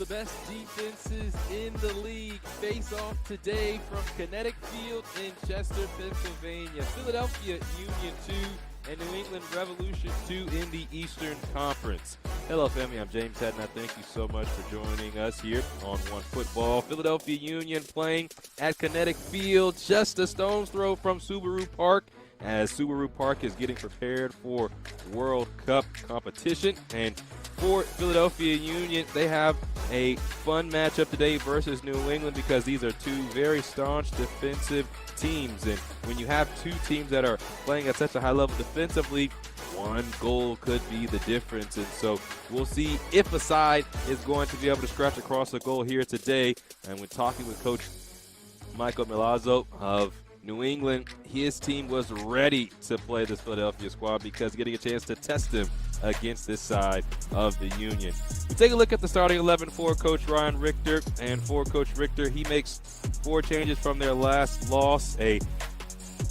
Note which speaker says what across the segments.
Speaker 1: the best defenses in the league face off today from Kinetic Field in Chester, Pennsylvania. Philadelphia Union 2 and New England Revolution 2 in the Eastern Conference. Hello, family. I'm James Haddon. Thank you so much for joining us here on One Football. Philadelphia Union playing at Kinetic Field, just a stone's throw from Subaru Park, as Subaru Park is getting prepared for World Cup competition. And for Philadelphia Union, they have a fun matchup today versus New England because these are two very staunch defensive teams. And when you have two teams that are playing at such a high level defensively, one goal could be the difference. And so we'll see if a side is going to be able to scratch across the goal here today. And when talking with Coach Michael Milazzo of New England, his team was ready to play this Philadelphia squad because getting a chance to test them against this side of the Union. We take a look at the starting 11 for Coach Ryan Richter. And for Coach Richter, he makes 4 changes from their last loss, a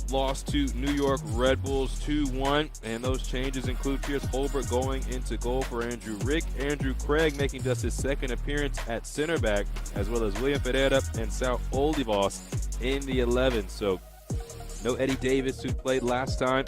Speaker 1: loss to New York Red Bulls 2-1. And those changes include Pierce Holbert going into goal for Andrew Rick, Andrew Craig making just his second appearance at center back, as well as William Ferreira and Sal Olivas in the 11. So no Eddie Davis, who played last time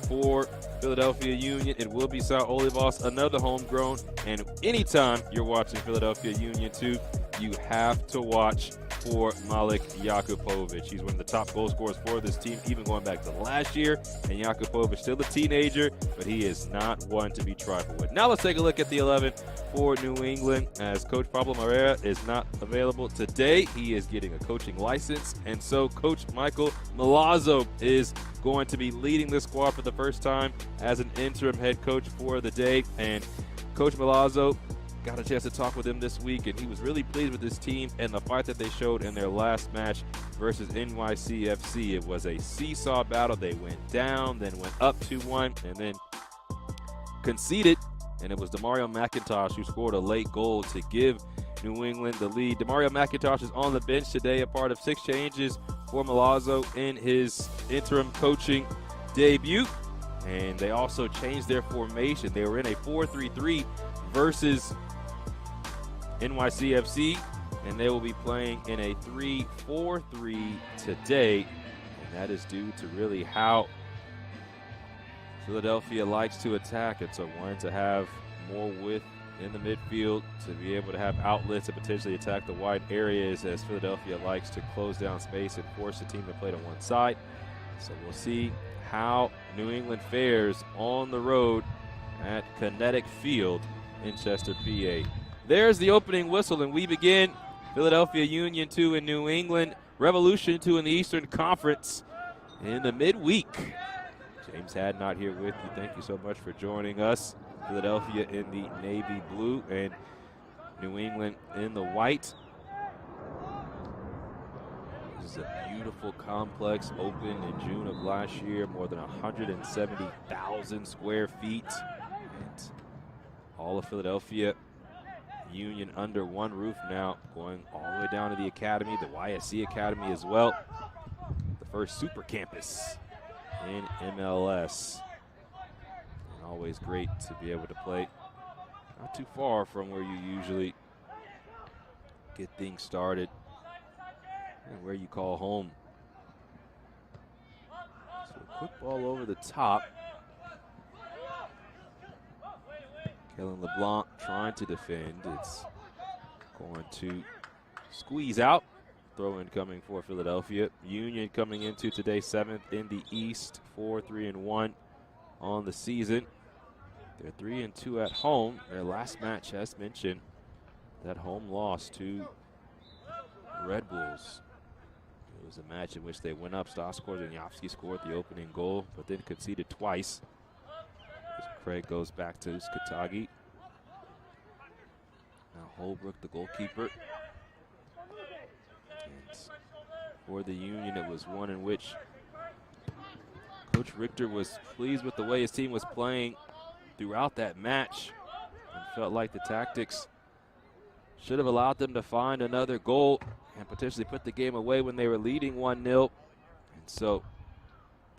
Speaker 1: for Philadelphia Union. It will be Sal Olivas, another homegrown. And anytime you're watching Philadelphia Union 2, you have to watch for Malik Jakupovic. He's one of the top goal scorers for this team, even going back to last year. And Jakupovic, still a teenager, but he is not one to be trifled with. Now let's take a look at the 11 for New England, as Coach Pablo Moreira is not available today. He is getting a coaching license, and so Coach Michael Milazzo is going to be leading the squad for the first time as an interim head coach for the day. And Coach Milazzo, got a chance to talk with him this week, and he was really pleased with his team and the fight that they showed in their last match versus NYCFC. It was a seesaw battle. They went down, then went up 2-1, and then conceded, and it was Demario McIntosh who scored a late goal to give New England the lead. Demario McIntosh is on the bench today, a part of 6 changes for Milazzo in his interim coaching debut. And they also changed their formation. They were in a 4-3-3 versus NYCFC, and they will be playing in a 3-4-3 today. And that is due to really how Philadelphia likes to attack. And so wanting to have more width in the midfield to be able to have outlets and potentially attack the wide areas, as Philadelphia likes to close down space and force the team to play to one side. So we'll see how New England fares on the road at Kinetic Field in Chester, PA. There's the opening whistle, and we begin Philadelphia Union 2 in New England, Revolution 2 in the Eastern Conference in the midweek. James Haddon not here with you. Thank you so much for joining us. Philadelphia in the navy blue and New England in the white. This is a beautiful complex, opened in June of last year, more than 170,000 square feet. And all of Philadelphia Union under one roof now, going all the way down to the academy, the YSC Academy as well. The first super campus in MLS. And always great to be able to play not too far from where you usually get things started and where you call home. So a quick ball over the top. Kellen LeBlanc trying to defend. It's going to squeeze out. Throw in coming for Philadelphia. Union coming into today 7th in the East, 4-3-1 on the season. They're 3-2 at home. Their last match, as mentioned, that home loss to Red Bulls. It was a match in which they went up. Staskor Zanyovsky scored the opening goal, but then conceded twice. Craig goes back to Skatagi. Now Holbrook, the goalkeeper. And for the Union, it was one in which Coach Richter was pleased with the way his team was playing throughout that match and felt like the tactics should have allowed them to find another goal and potentially put the game away when they were leading 1-0. And so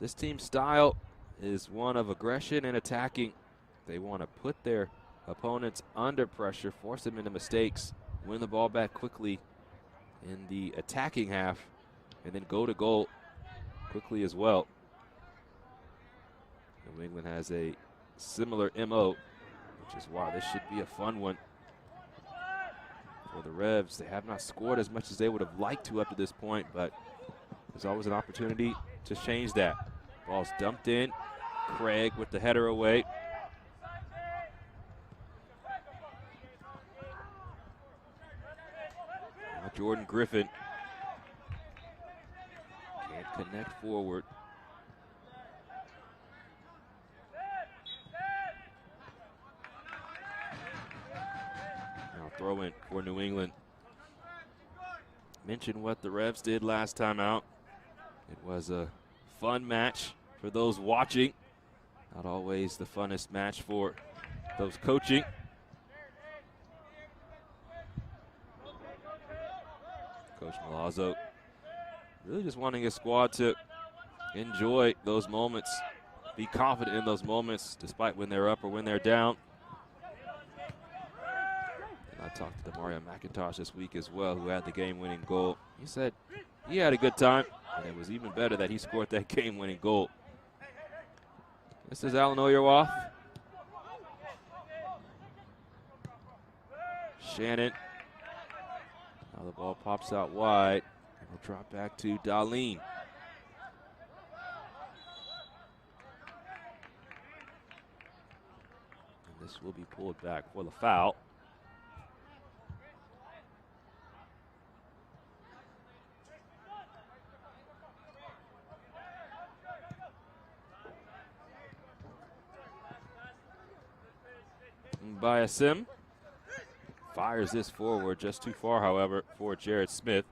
Speaker 1: this team's style is one of aggression and attacking. They want to put their opponents under pressure, force them into mistakes, win the ball back quickly in the attacking half and then go to goal quickly as well. New England has a similar MO, which is why this should be a fun one for the Revs. They have not scored as much as they would have liked to up to this point, but there's always an opportunity to change that. Ball's dumped in. Craig with the header away. Now Jordan Griffin can't connect forward. Now throw in for New England. Mentioned what the Revs did last time out. It was a fun match for those watching. Not always the funnest match for those coaching. Coach Milazzo really just wanting his squad to enjoy those moments, be confident in those moments despite when they're up or when they're down. And I talked to Mario McIntosh this week as well, who had the game-winning goal. He said he had a good time, and it was even better that he scored that game-winning goal. This is Alan Oyerwath. Shannon. Now the ball pops out wide. And will drop back to Darlene. And this will be pulled back for the foul. By a sim. Fires this forward just too far, however, for Jared Smith.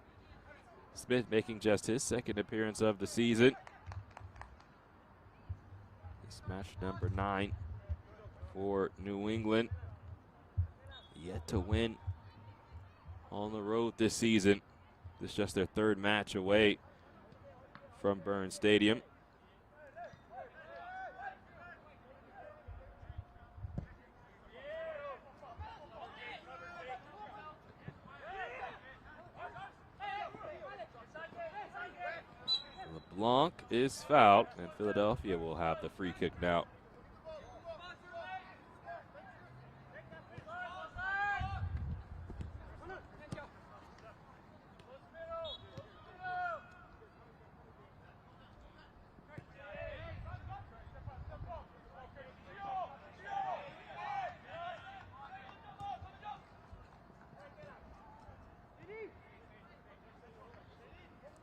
Speaker 1: Smith making just his second appearance of the season. This match number 9 for New England. Yet to win on the road this season. This is just their third match away from Burns Stadium. LeBlanc is fouled, and Philadelphia will have the free kick now.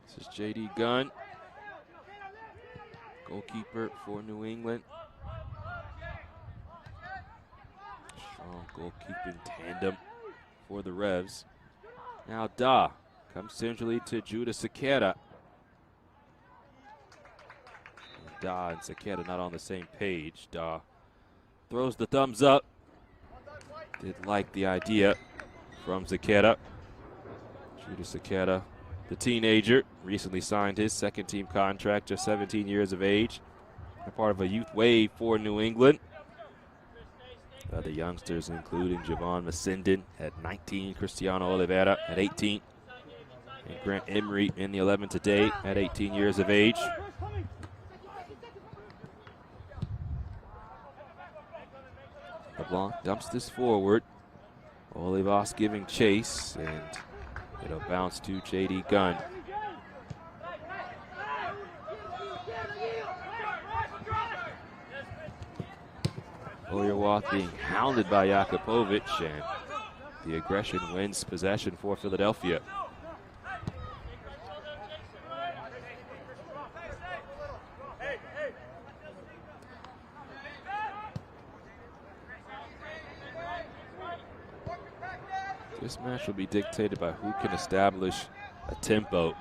Speaker 1: This is J.D. Gunn, goalkeeper for New England. Strong goalkeeping tandem for the Revs. Now Da comes centrally to Judah Saketa. Da and Saketa not on the same page. Da throws the thumbs up. Did like the idea from Saketa. Judah Saketa, the teenager, recently signed his second team contract, just 17 years of age. A part of a youth wave for New England. Other youngsters including Javon Masindon at 19, Cristiano Oliveira at 18, and Grant Emery in the 11 today at 18 years of age. LeBlanc dumps this forward. Olivas giving chase, and it'll bounce to J.D. Gunn. Oyerwath being hounded by Jakupovic, and the aggression wins possession for Philadelphia. This match will be dictated by who can establish a tempo.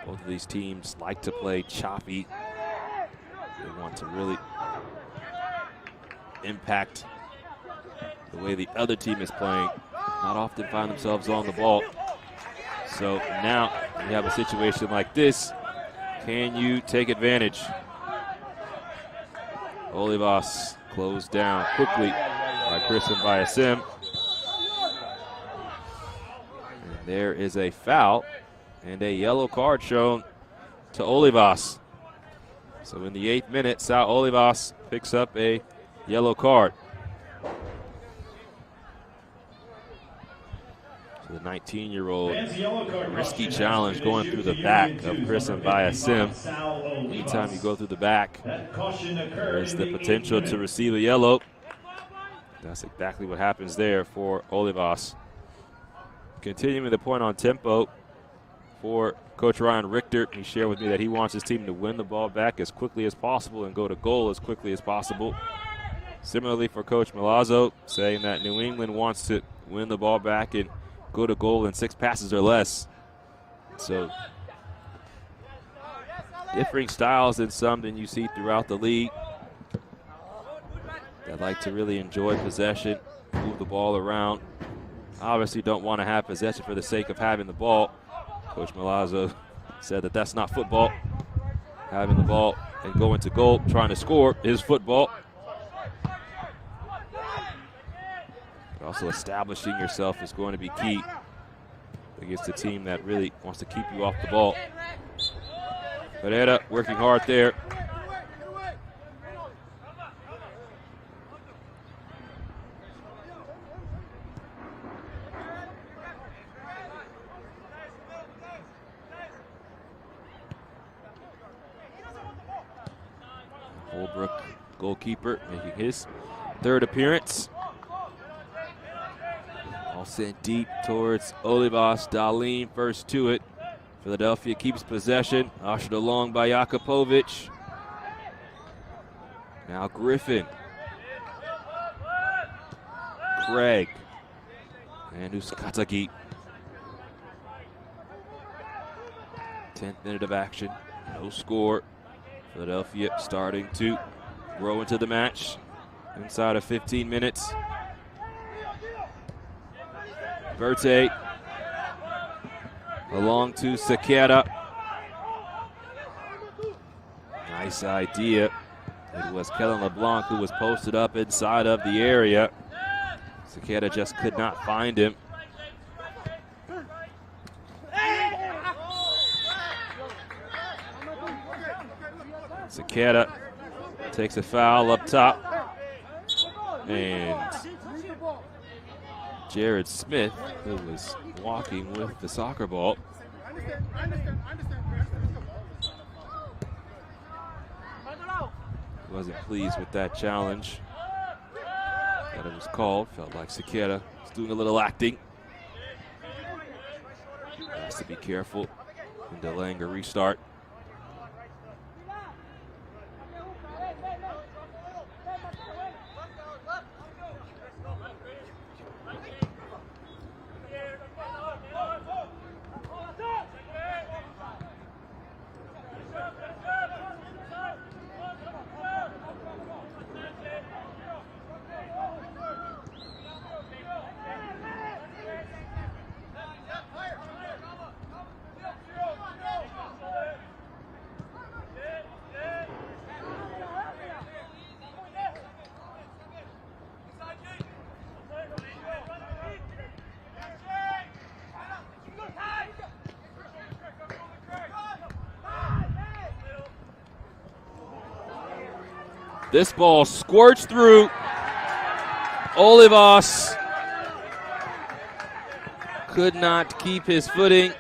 Speaker 1: Both of these teams like to play choppy. They want to really impact the way the other team is playing. Not often find themselves on the ball. So now we have a situation like this. Can you take advantage? Olivas closed down quickly. by Christian Bayasim. And there is a foul and a yellow card shown to Olivas. So in the 8th minute, Sao Olivas picks up a yellow card. So the 19-year-old, risky challenge going through the back of Christian Bayasim. Anytime you go through the back, there's the potential to receive a yellow. That's exactly what happens there for Olivas. Continuing the point on tempo for Coach Ryan Richter. He shared with me that he wants his team to win the ball back as quickly as possible and go to goal as quickly as possible. Similarly for Coach Milazzo, saying that New England wants to win the ball back and go to goal in 6 passes or less. So differing styles than some than you see throughout the league. That like to really enjoy possession, move the ball around. Obviously don't want to have possession for the sake of having the ball. Coach Milazzo said that that's not football. Having the ball and going to goal, trying to score is football. But also establishing yourself is going to be key against a team that really wants to keep you off the ball. Pereira working hard there. Holbrook, goalkeeper, making his 3rd appearance. All sent deep towards Olivas. Dahlin first to it. Philadelphia keeps possession, ushered along by Jakupovic. Now Griffin. Craig. And Uskatagi. 10th minute of action, no score. Philadelphia starting to grow into the match inside of 15 minutes. Verte along to Sequeira. Nice idea. It was Kellen LeBlanc who was posted up inside of the area. Sequeira just could not find him. Sequeira takes a foul up top. And Jared Smith, who was walking with the soccer ball, wasn't pleased with that challenge that it was called. Felt like Sequeira was doing a little acting. Has to be careful in delaying a restart. This ball squirts through. Olivas could not keep his footing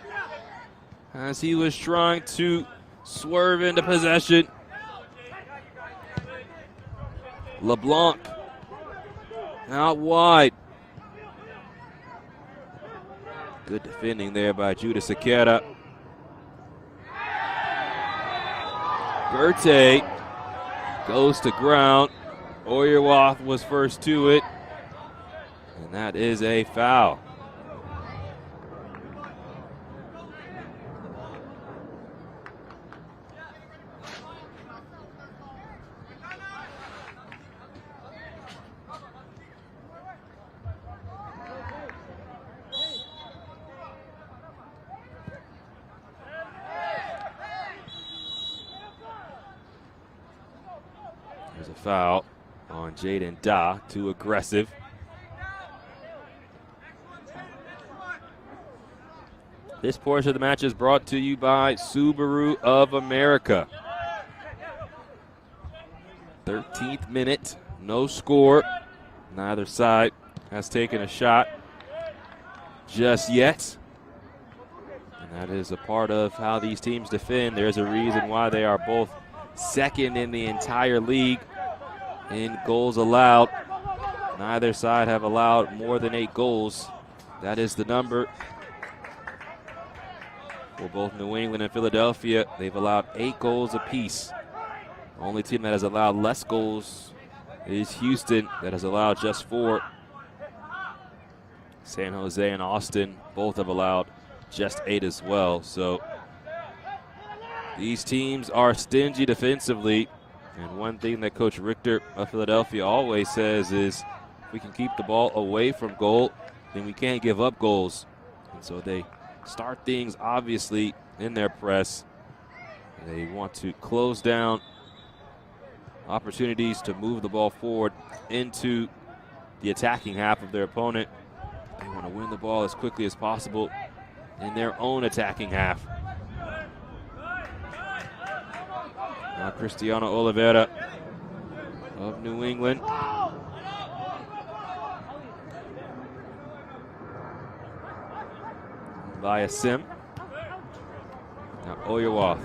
Speaker 1: as he was trying to swerve into possession. LeBlanc out wide. Good defending there by Judah Sequeira. Verte goes to ground. Oyerwath was first to it. And that is a foul. There's a foul on Jaden Da, too aggressive. This portion of the match is brought to you by Subaru of America. 13th minute, no score. Neither side has taken a shot just yet. And that is a part of how these teams defend. There's a reason why they are both second in the entire league in goals allowed. Neither side have allowed more than 8 goals. That is the number. For both New England and Philadelphia, they've allowed 8 goals apiece. The only team that has allowed less goals is Houston, that has allowed just 4. San Jose and Austin both have allowed just 8 as well. So these teams are stingy defensively. And one thing that Coach Richter of Philadelphia always says is, if we can keep the ball away from goal, then we can't give up goals. And so they start things obviously in their press. They want to close down opportunities to move the ball forward into the attacking half of their opponent. They want to win the ball as quickly as possible in their own attacking half. Now Cristiano Oliveira of New England. Via Sim. Now Oyawath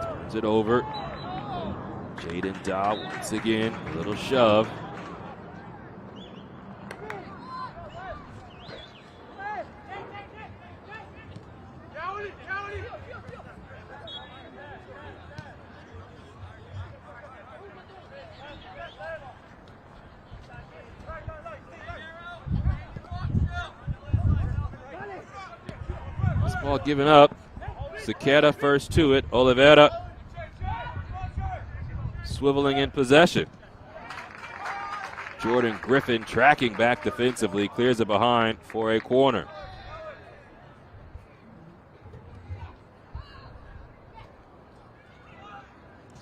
Speaker 1: turns it over. Jaden Daw once again, a little shove. Ball given up. Sequeira first to it. Oliveira swiveling in possession. Jordan Griffin tracking back defensively, clears it behind for a corner.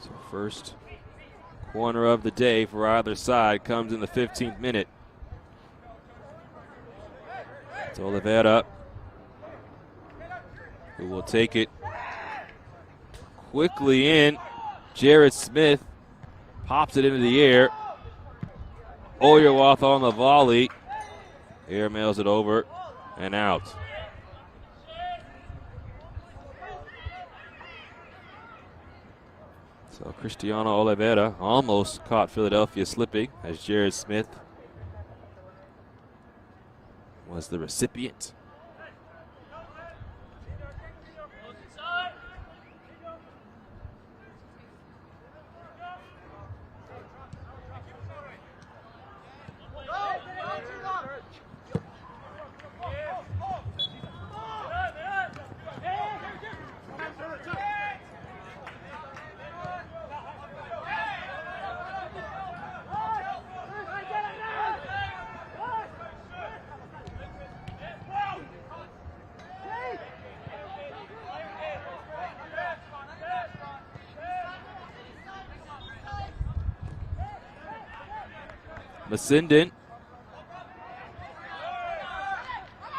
Speaker 1: So first corner of the day for either side comes in the 15th minute. It's Oliveira who will take it quickly in. Jared Smith pops it into the air. Oyawath on the volley. Air mails it over and out. So Cristiano Oliveira almost caught Philadelphia slipping as Jared Smith was the recipient. Masindin.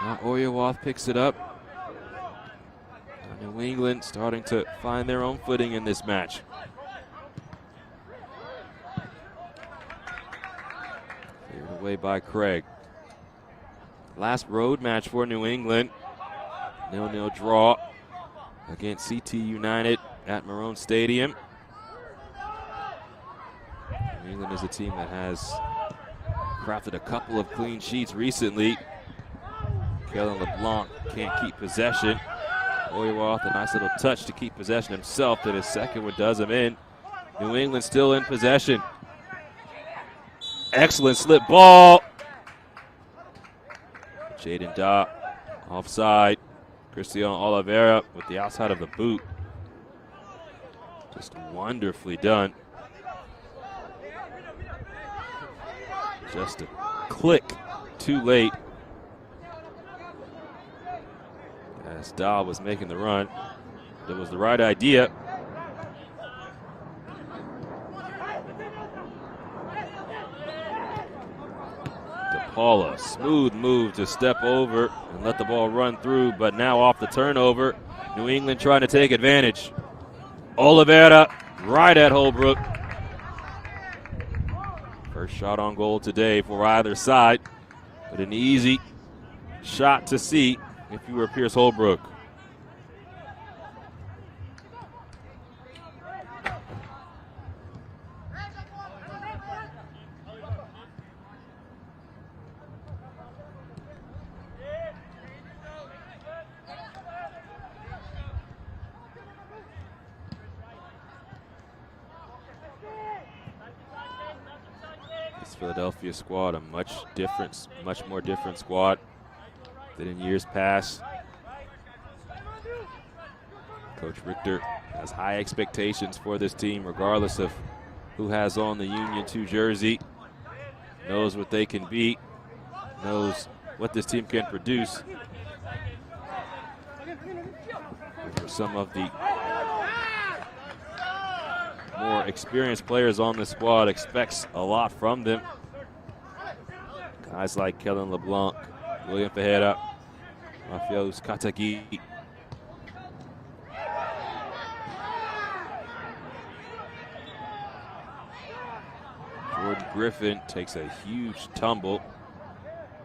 Speaker 1: Now Oyawath picks it up. New England starting to find their own footing in this match. Cleared away by Craig. Last road match for New England. 0-0 draw against CT United at Marone Stadium. New England is a team that has crafted a couple of clean sheets recently. Kellen LeBlanc can't keep possession. Oyawath, a nice little touch to keep possession himself, then his second one does him in. New England still in possession. Excellent slip ball. Jaden Daw offside. Cristiano Oliveira with the outside of the boot. Just wonderfully done. Just a click too late as Dahl was making the run. It was the right idea. DePaula, smooth move to step over and let the ball run through, but now off the turnover, New England trying to take advantage. Oliveira right at Holbrook. First shot on goal today for either side, but an easy shot to see if you were Pierce Holbrook. Philadelphia squad, a much more different squad than in years past. Coach Richter has high expectations for this team, regardless of who has on the Union 2 jersey. Knows what they can be, knows what this team can produce. For some of the more experienced players on the squad, expects a lot from them. Guys like Kellen LeBlanc, William Fajeda, Mafios Katagi. Jordan Griffin takes a huge tumble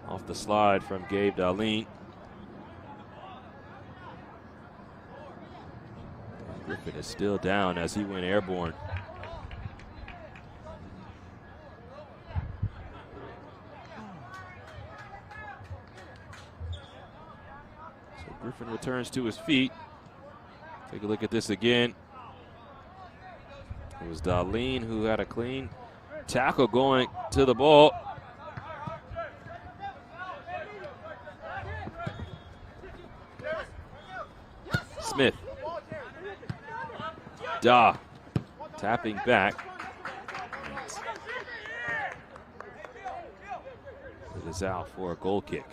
Speaker 1: off the slide from Gabe Darlene. Griffin is still down as he went airborne. So Griffin returns to his feet. Take a look at this again. It was Darlene who had a clean tackle going to the ball. Smith. Da tapping back. It is out for a goal kick.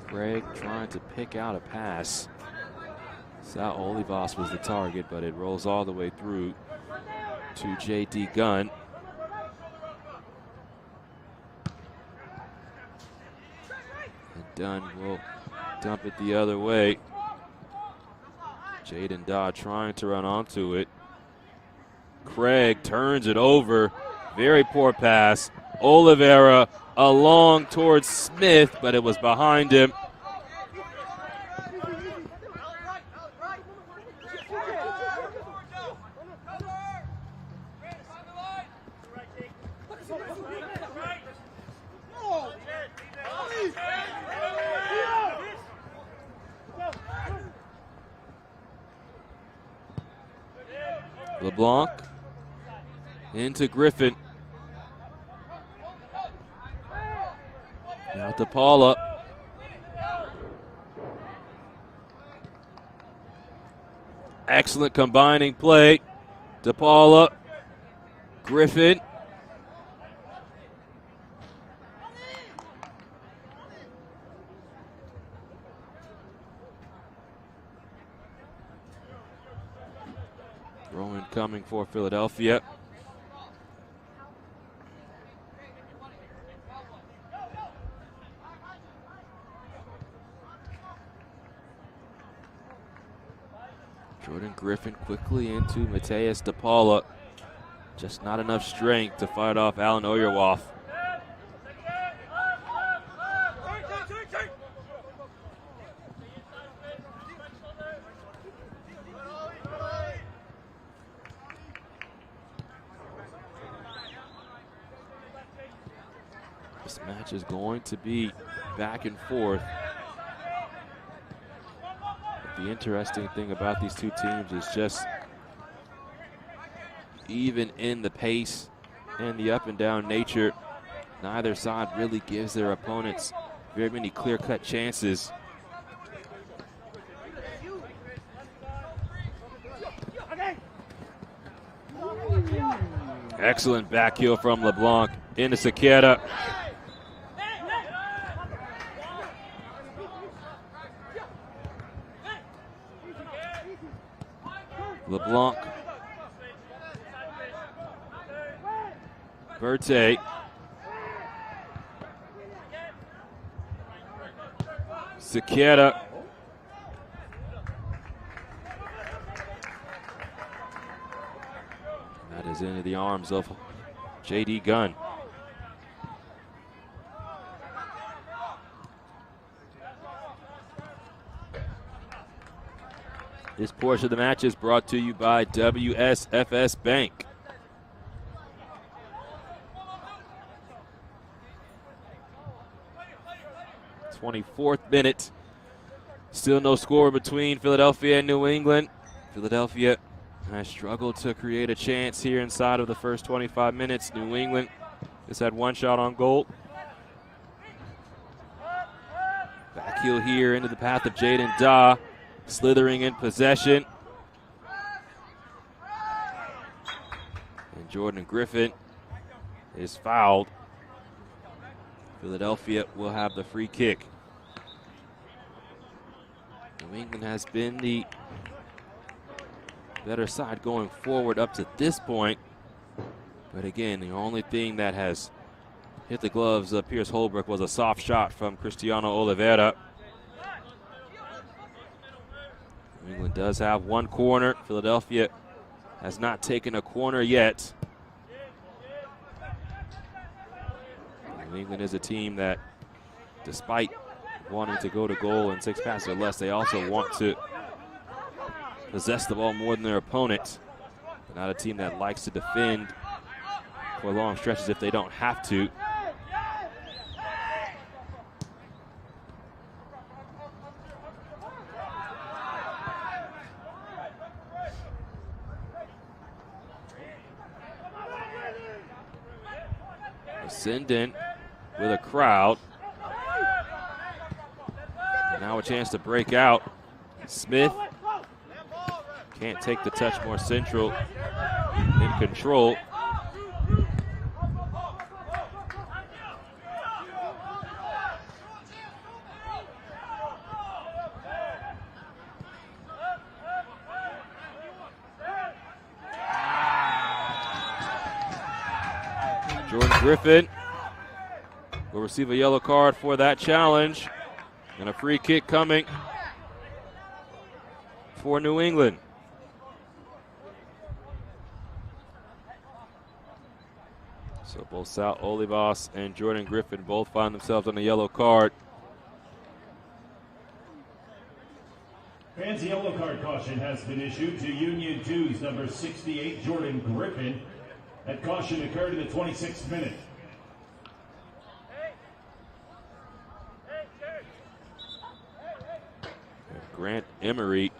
Speaker 1: Craig trying to pick out a pass. Sal Olivas was the target, but it rolls all the way through to J.D. Gunn. And Dunn will dump it the other way. Jaden Dodd trying to run onto it. Craig turns it over. Very poor pass. Oliveira along towards Smith, but it was behind him. LeBlanc into Griffin. Now to Paula. Excellent combining play. DePaula, Griffin. Rowan coming for Philadelphia. Jordan Griffin quickly into Mateus DePaula. Just not enough strength to fight off Alan Oyerwath. This match is going to be back and forth. the interesting thing about these two teams is just even in the pace and the up and down nature, neither side really gives their opponents very many clear-cut chances. Excellent back heel from LeBlanc into Sequeira. LeBlanc. Berthe. Sequeira. That is into the arms of J.D. Gunn. This portion of the match is brought to you by WSFS Bank. '24th minute. Still no score between Philadelphia and New England. Philadelphia has struggled to create a chance here inside of the first 25 minutes. New England just had one shot on goal. Back heel here into the path of Jaden Daw, slithering in possession. And Jordan Griffin is fouled. Philadelphia will have the free kick. New England has been the better side going forward up to this point. But again, the only thing that has hit the gloves of Pierce Holbrook was a soft shot from Cristiano Oliveira. New England does have one corner. Philadelphia has not taken a corner yet. New England is a team that, despite wanting to go to goal in 6 passes or less, they also want to possess the ball more than their opponent. They're not a team that likes to defend for long stretches if they don't have to. Ascendant with a crowd. And now a chance to break out. Smith can't take the touch, more central in control. Jordan Griffin will receive a yellow card for that challenge. And a free kick coming for New England. So both Sal Olivas and Jordan Griffin both find themselves on a yellow card.
Speaker 2: Fans, yellow card caution has been issued to Union 2's number 68, Jordan Griffin. That caution occurred in the 26th minute.
Speaker 1: Grant Emery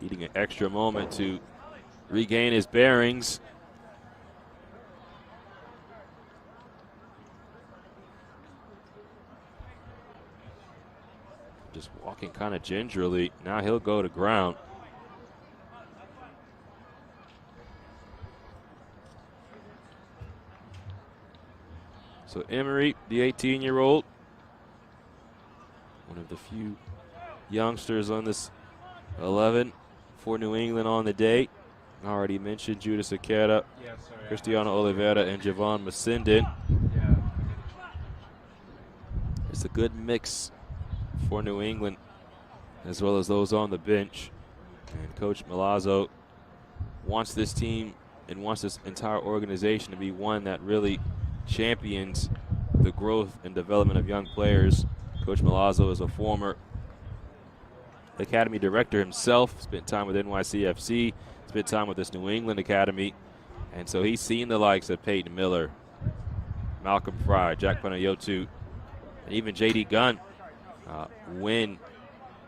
Speaker 1: needing an extra moment to regain his bearings. Just walking kind of gingerly. Now he'll go to ground. So Emery, the 18-year-old, one of the few youngsters on this 11 for New England on the day. I already mentioned Judas Sequeira, Cristiano Oliveira, and Javon Masindin. It's a good mix for New England, as well as those on the bench. And Coach Milazzo wants this team and wants this entire organization to be one that really champions the growth and development of young players. Coach Milazzo is a former academy director himself, spent time with NYCFC, spent time with this New England academy, and so he's seen the likes of Peyton Miller, Malcolm Fry, Jack Panayotu, and even J.D. Gunn win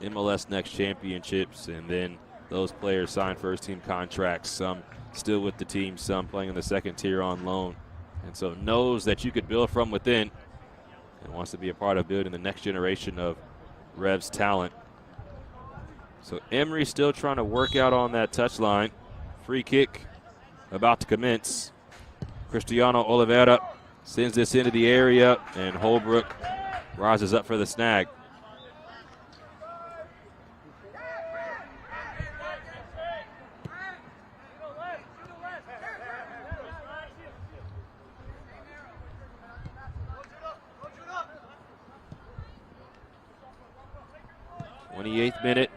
Speaker 1: MLS Next Championships, and then those players signed first-team contracts, some still with the team, some playing in the second tier on loan. And so knows that you could build from within and wants to be a part of building the next generation of Revs talent. So Emery still trying to work out on that touchline. Free kick about to commence. Cristiano Oliveira sends this into the area, and Holbrook rises up for the snag. Minute,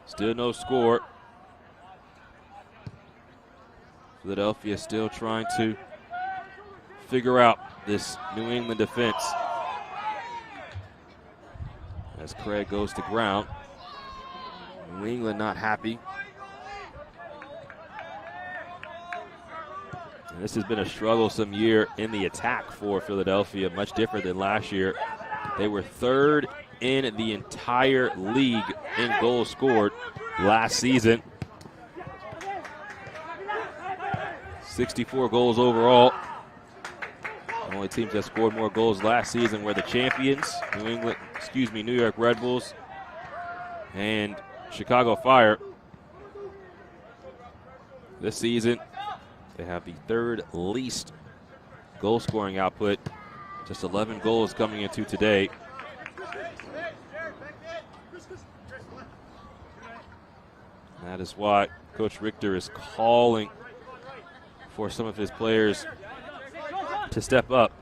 Speaker 1: still no score. Philadelphia still trying to figure out this New England defense. As Craig goes to ground. New England not happy. And this has been a strugglesome year in the attack for Philadelphia, much different than last year. They were third in the entire league in goals scored last season. 64 goals overall. The only teams that scored more goals last season were the champions, New York Red Bulls and Chicago Fire. This season, they have the third least goal scoring output, just 11 goals coming into today. That is why Coach Richter is calling for some of his players to step up.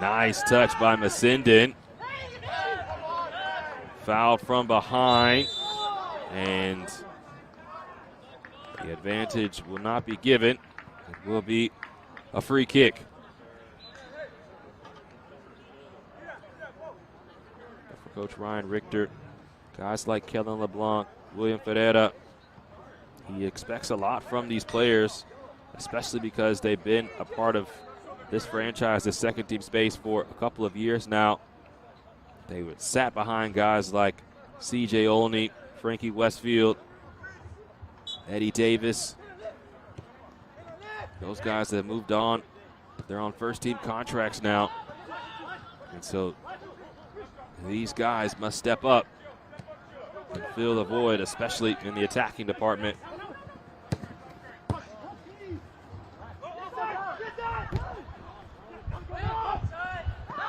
Speaker 1: Nice touch by Masindin. Fouled from behind, and the advantage will not be given. It will be a free kick. Coach Ryan Richter, guys like Kellen LeBlanc, William Ferreira, he expects a lot from these players, especially because they've been a part of this franchise, the second team space, for a couple of years now. They were sat behind guys like C.J. Olney, Frankie Westfield, Eddie Davis. Those guys that have moved on, they're on first team contracts now. And so these guys must step up and fill the void, especially in the attacking department.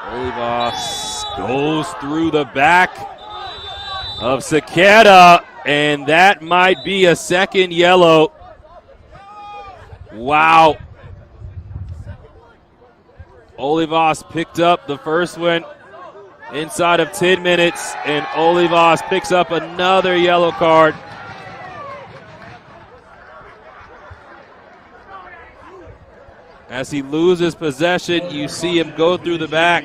Speaker 1: Olivas goes through the back of Saketa, and that might be a second yellow. Wow. Olivas picked up the first one inside of 10 minutes, and Olivas picks up another yellow card. As he loses possession, you see him go through the back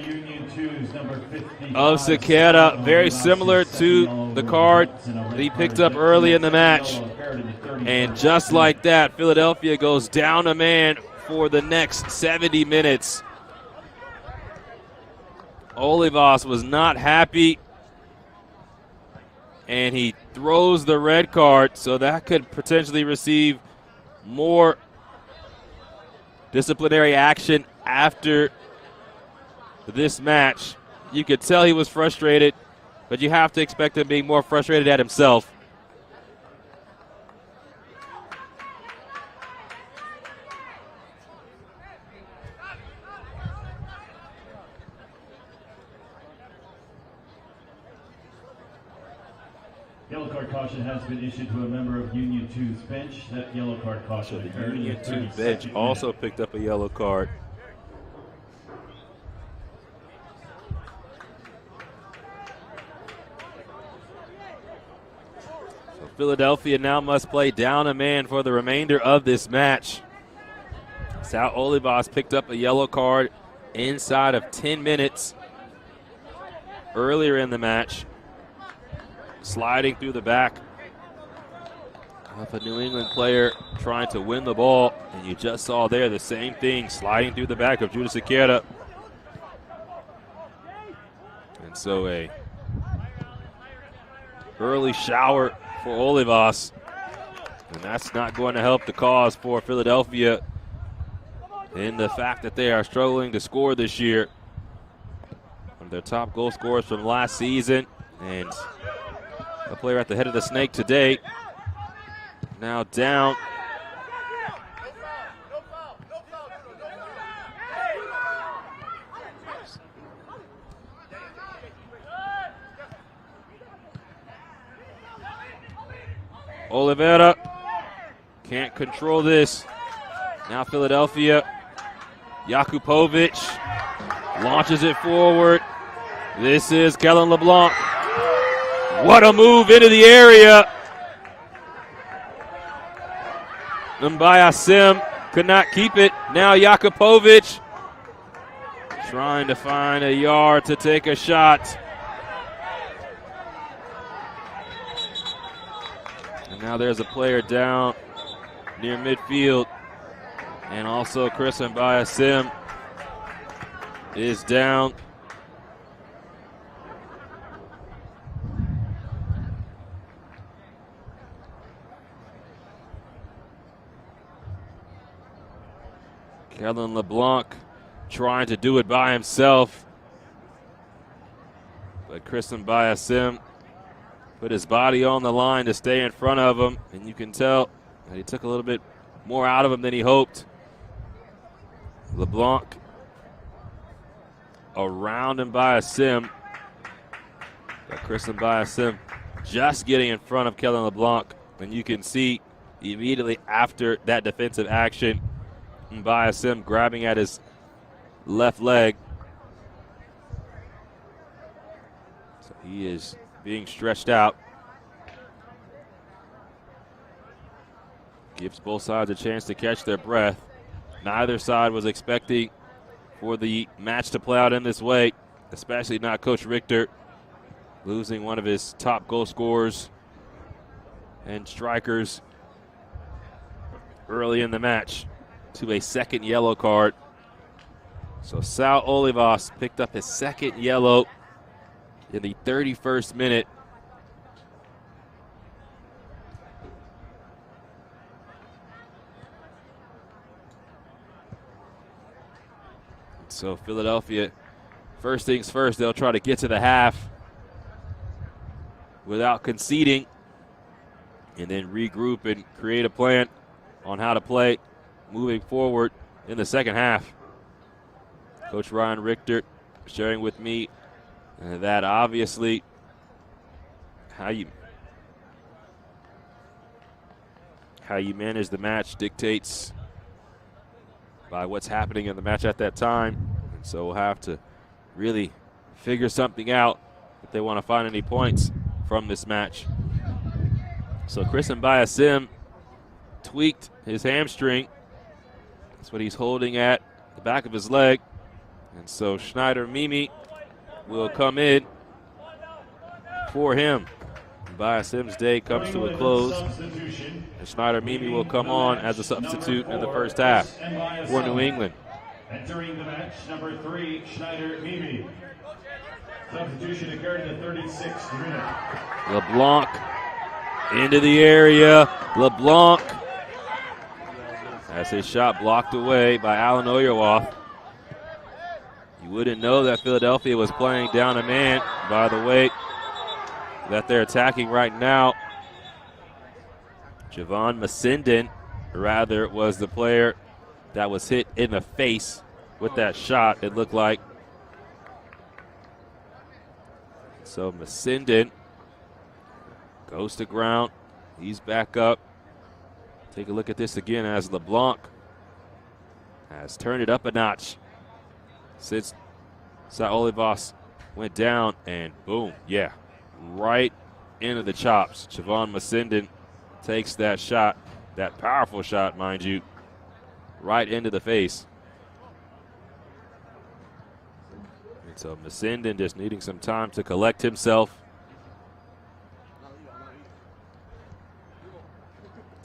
Speaker 1: of Saketa, very similar to the card that he picked up early in the match. And just like that, Philadelphia goes down a man for the next 70 minutes. Olivas was not happy, and he throws the red card, so that could potentially receive more disciplinary action after this match. You could tell he was frustrated, but you have to expect him being more frustrated at himself.
Speaker 2: Yellow card caution has been issued to a member of Union 2's bench. That yellow card caution occurred in the
Speaker 1: Union 2 bench
Speaker 2: 32nd
Speaker 1: also
Speaker 2: minute.
Speaker 1: picked up a yellow card. So Philadelphia now must play down a man for the remainder of this match. Sal Olivas picked up a yellow card inside of 10 minutes earlier in the match, sliding through the back of a New England player trying to win the ball, and you just saw there the same thing, sliding through the back of Judas Ikeda. And so a early shower for Olivas, and that's not going to help the cause for Philadelphia in the fact that they are struggling to score this year. One of their top goal scorers from last season, and a player at the head of the snake today. Now down. Oliveira can't control this. Now Philadelphia. Jakupovic launches it forward. This is Kellen LeBlanc. What a move into the area. Mbaya Sim could not keep it. Now Jakupovic trying to find a yard to take a shot. And now there's a player down near midfield. And also Chris Mbaya Sim is down. Kellen LeBlanc trying to do it by himself. But Chris Mbaya Sim put his body on the line to stay in front of him. And you can tell that he took a little bit more out of him than he hoped. LeBlanc around Mbaya Sim. But Chris Mbaya Sim just getting in front of Kellen LeBlanc. And you can see immediately after that defensive action, Mbaya Sim grabbing at his left leg. So he is being stretched out. Gives both sides a chance to catch their breath. Neither side was expecting for the match to play out in this way, especially not Coach Richter, losing one of his top goal scorers and strikers early in the match to a second yellow card. So Sal Olivas picked up his second yellow in the 31st minute. So Philadelphia, first things first, they'll try to get to the half without conceding and then regroup and create a plan on how to play moving forward in the second half. Coach Ryan Richter sharing with me that obviously how you manage the match dictates by what's happening in the match at that time. And so we'll have to really figure something out if they want to find any points from this match. So Chris Mbaya Sim tweaked his hamstring. That's what he's holding at the back of his leg. And so Schneider Mimi will come in for him. Mbaya Sim's day comes to a close. And Schneider Mimi will come on as a substitute in the first half for New England.
Speaker 2: Entering the match, number 3, Schneider Mimi. Substitution occurred in the 36th minute.
Speaker 1: LeBlanc into the area. LeBlanc has his shot blocked away by Alan Oyerwath. You wouldn't know that Philadelphia was playing down a man by the way that they're attacking right now. Javon Masindin, rather, was the player that was hit in the face with that shot, it looked like. So Masindin goes to ground. He's back up. Take a look at this again as LeBlanc has turned it up a notch since Sal Olivas went down, and boom, yeah, right into the chops. Javon Masindin takes that shot, that powerful shot, mind you, right into the face. And so Masindin just needing some time to collect himself.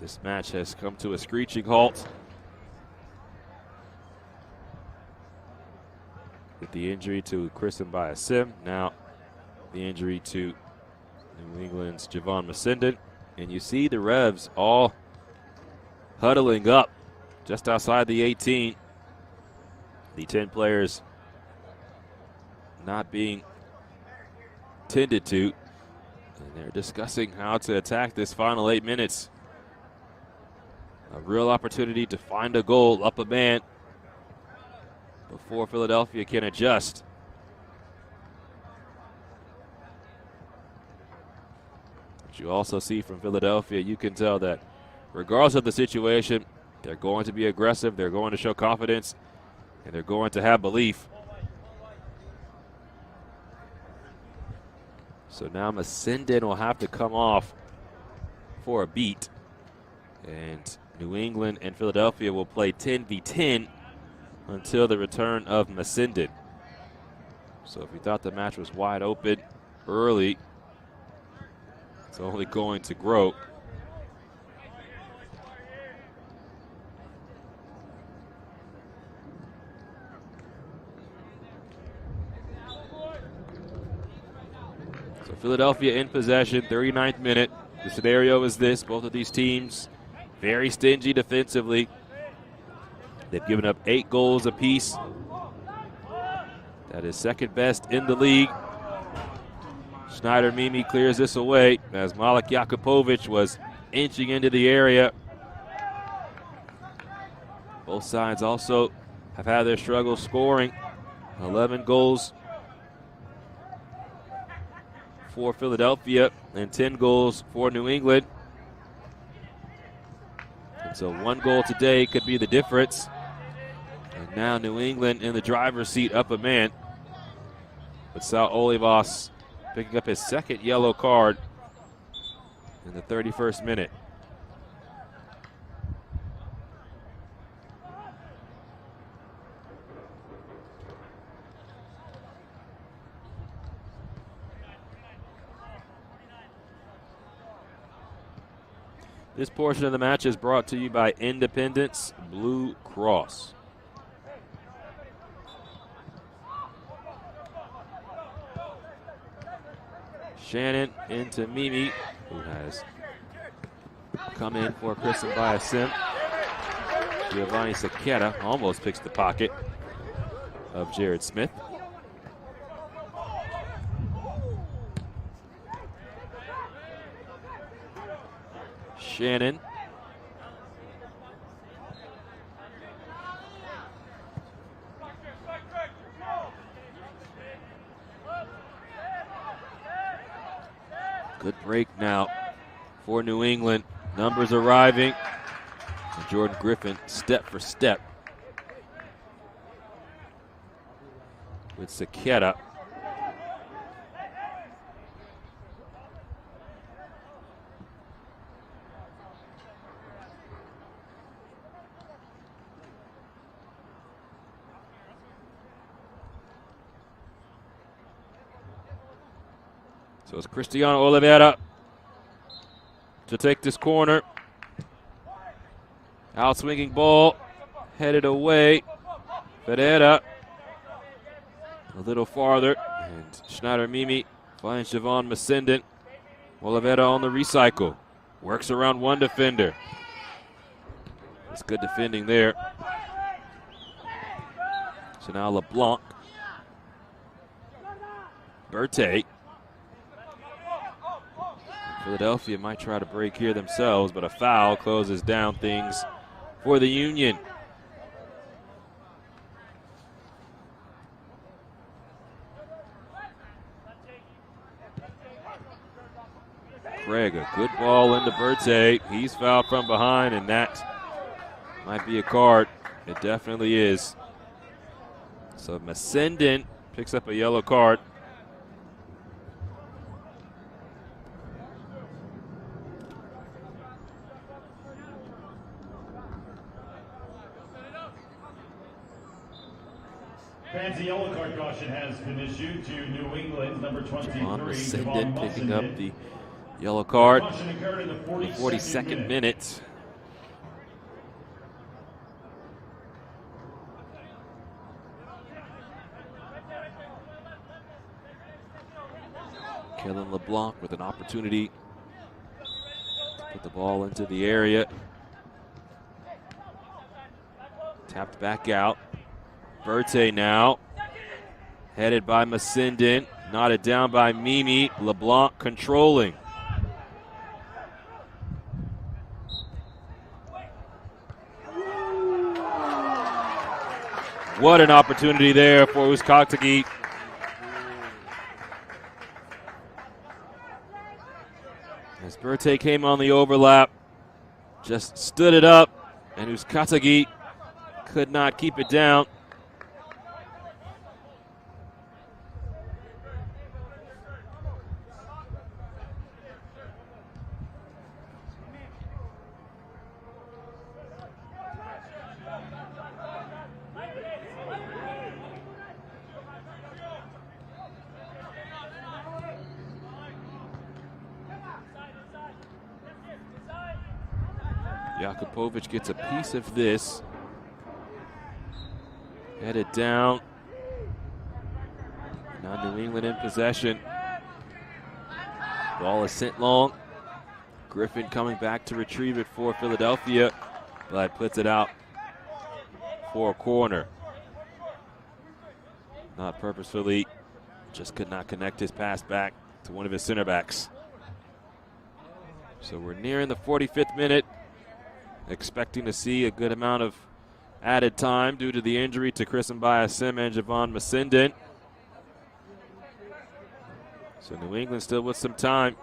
Speaker 1: This match has come to a screeching halt with the injury to Chris Mbayasim. Now the injury to New England's Javon Masindon. And you see the Revs all huddling up just outside the 18. The 10 players not being tended to. And they're discussing how to attack this final 8 minutes. A real opportunity to find a goal, up a man, before Philadelphia can adjust. But you also see from Philadelphia, you can tell that regardless of the situation, they're going to be aggressive, they're going to show confidence, and they're going to have belief. So now Masindon will have to come off for a beat. And New England and Philadelphia will play 10v10 until the return of Masindon. So if you thought the match was wide open early, it's only going to grow. So Philadelphia in possession, 39th minute. The scenario is this: both of these teams very stingy defensively. They've given up 8 goals apiece. That is second best in the league. Schneider Mimi clears this away as Malik Jakupovic was inching into the area. Both sides also have had their struggles scoring. 11 goals for Philadelphia and 10 goals for New England. And so 1 goal today could be the difference. And now New England in the driver's seat, up a man. But Sal Olivas picking up his second yellow card in the 31st minute. This portion of the match is brought to you by Independence Blue Cross. Shannon into Mimi, who has come in for Chris Mbayasim. Giovanni Saketa almost picks the pocket of Jared Smith. Shannon. Good break now for New England. Numbers arriving. And Jordan Griffin step for step with Saketa. So it's Cristiano Oliveira to take this corner. Out swinging ball, headed away. Ferreira a little farther, and Schneider Mimi finds Javon Masindon. Oliveira on the recycle, works around one defender. It's good defending there. So now LeBlanc, Berthe. Philadelphia might try to break here themselves, but a foul closes down things for the Union. Craig, a good ball into Berthe. He's fouled from behind, and that might be a card. It definitely is. So Masindon picks up a yellow card.
Speaker 2: Fancy yellow card caution has been issued to New England, number 23,
Speaker 1: Masindon picking up the yellow card. 42nd minute. Kellen LeBlanc with an opportunity to put the ball into the area. Tapped back out. Berthe now. Headed by Masindin. Knotted down by Mimi. LeBlanc controlling. What an opportunity there for Uzcategui. As Berthe came on the overlap, just stood it up, and Uzcategui could not keep it down. Jakubovic gets a piece of this. Headed down. Now New England in possession. Ball is sent long. Griffin coming back to retrieve it for Philadelphia, but puts it out for a corner. Not purposefully, just could not connect his pass back to one of his center backs. So we're nearing the 45th minute. Expecting to see a good amount of added time due to the injury to Chris Mbayasim and Javon Masindin. So New England still with some time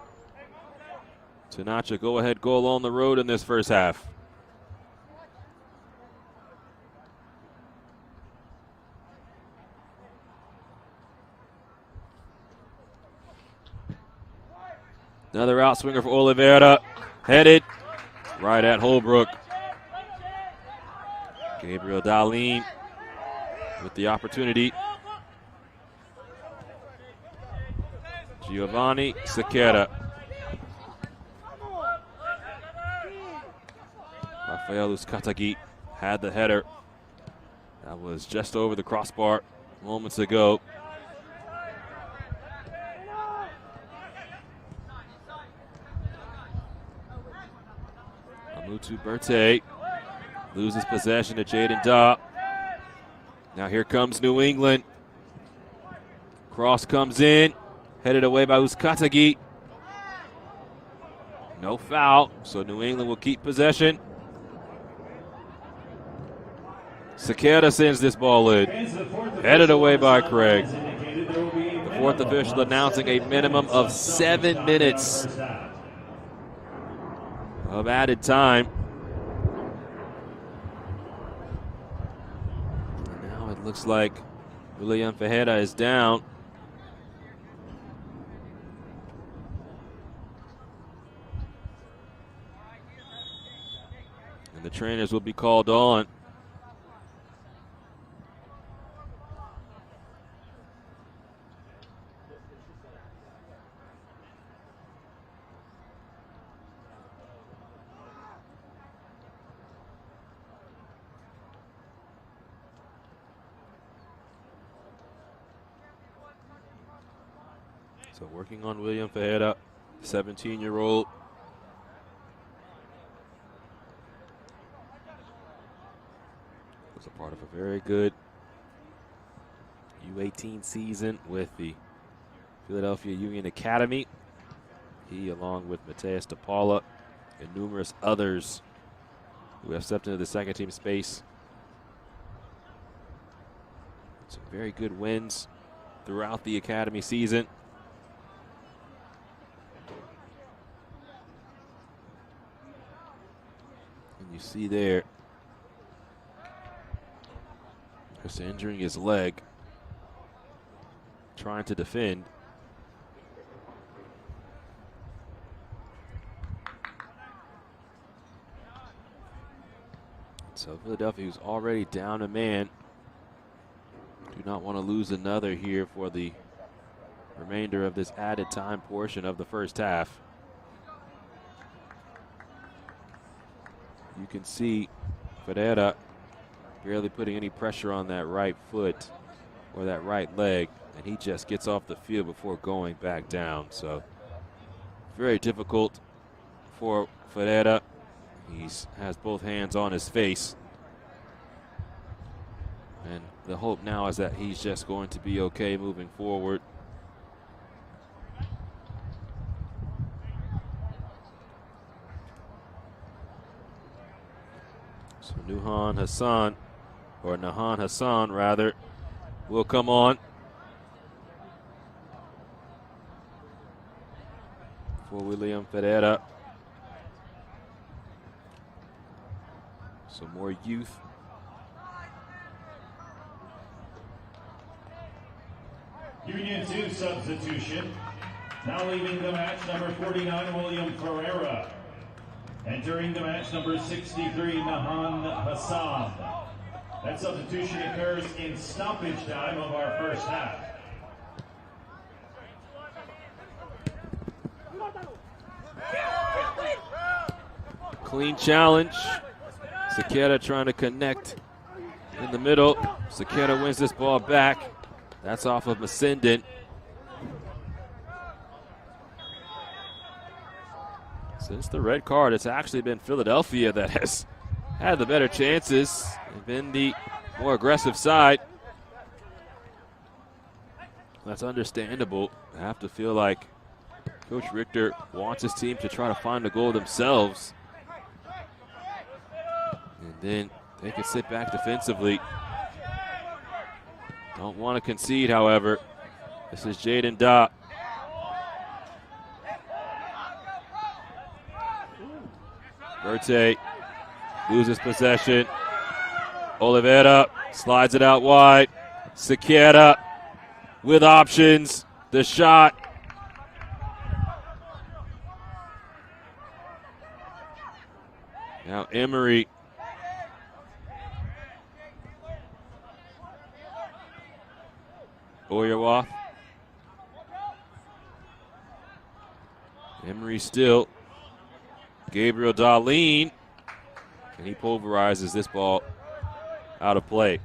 Speaker 1: to notch a go-ahead goal on the road in this first half. Another outswinger for Oliveira. Headed right at Holbrook. Gabriel Dahlin with the opportunity. Giovanni Sequeira. Rafael Uzcategui had the header. That was just over the crossbar moments ago. Amutu Berthe loses possession to Jaden Daw. Now here comes New England. Cross comes in, headed away by Uzcategui. No foul, so New England will keep possession. Sequeira sends this ball in, headed away by Craig. The fourth official announcing a minimum of 7 minutes of added time. And now it looks like William Ferreira is down. And the trainers will be called on. So working on William Ferreira, 17-year-old. Was a part of a very good U18 season with the Philadelphia Union Academy. He, along with Mateus DePaula and numerous others who have stepped into the second team space. Some very good wins throughout the academy season. You see there, just injuring his leg, trying to defend. So Philadelphia, who's already down a man, do not want to lose another here for the remainder of this added time portion of the first half. You can see Ferreira barely putting any pressure on that right foot or that right leg, and he just gets off the field before going back down. So very difficult for Ferreira. He has both hands on his face. And the hope now is that he's just going to be okay moving forward. So Nahan Hassan rather, will come on for William Ferreira. Some more youth.
Speaker 2: Union 2 substitution. Now leaving the match, number 49, William Ferreira. Entering the match, number 63, Nahan Hassan. That substitution occurs in stoppage time of our first half.
Speaker 1: Clean challenge. Sequeira trying to connect in the middle. Sequeira wins this ball back. That's off of Masindin. Since the red card, it's actually been Philadelphia that has had the better chances and been the more aggressive side. That's understandable. I have to feel like Coach Richter wants his team to try to find a goal themselves. And then they can sit back defensively. Don't want to concede, however. This is Jaden Da. Verte loses possession. Oliveira slides it out wide. Sequeira with options. The shot. Now Emery. Oyerwa. Emery still. Gabriel Darlene. And he pulverizes this ball out of play.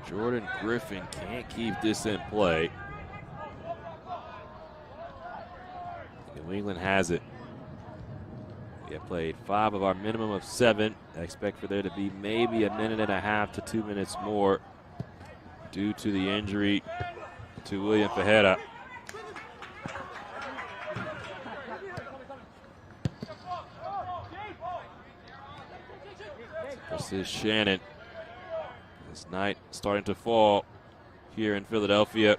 Speaker 1: Jordan Griffin can't keep this in play. New England has it. We have played 5 of our minimum of 7. I expect for there to be maybe a minute and a half to 2 minutes more due to the injury to William Ferreira. This is Shannon. This night starting to fall here in Philadelphia.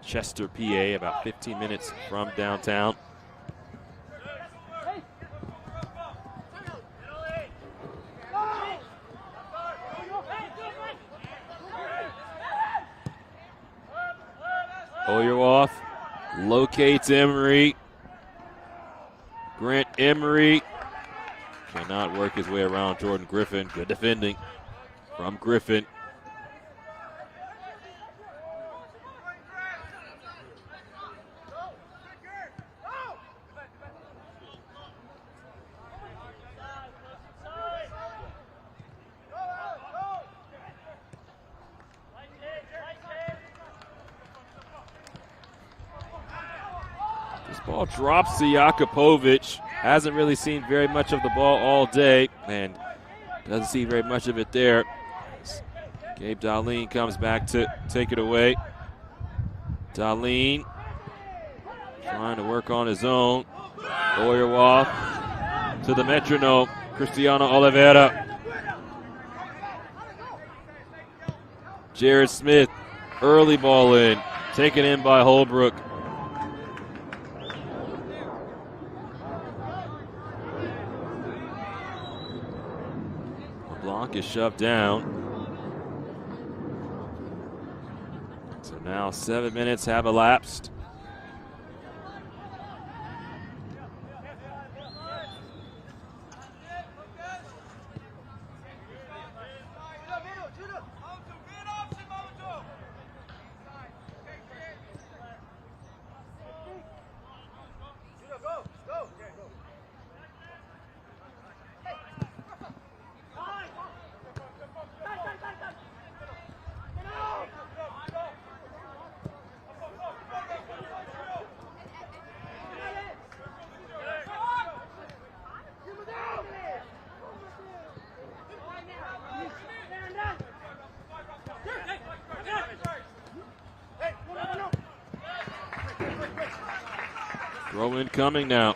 Speaker 1: Chester, PA, about 15 minutes from downtown. Oyerwa locates Emery. Grant Emery cannot work his way around Jordan Griffin. Good defending from Griffin. This ball drops to Jakupovic. Hasn't really seen very much of the ball all day, and doesn't see very much of it there. Gabe Darlene comes back to take it away. Darlene trying to work on his own. Oyerwa to the metronome, Cristiano Oliveira. Jared Smith, early ball in, taken in by Holbrook. LeBlanc is shoved down. So Now 7 minutes have elapsed. Throw in coming now.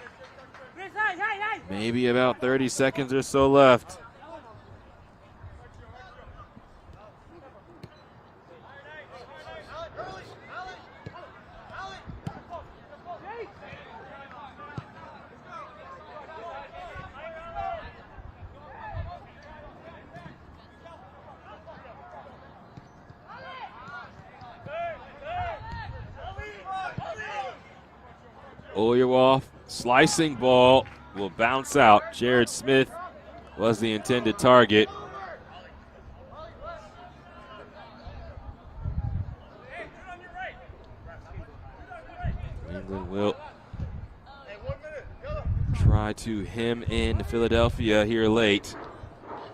Speaker 1: Maybe about 30 seconds or so left. Oyewolf, slicing ball, will bounce out. Jared Smith was the intended target. England will try to hem in Philadelphia here late.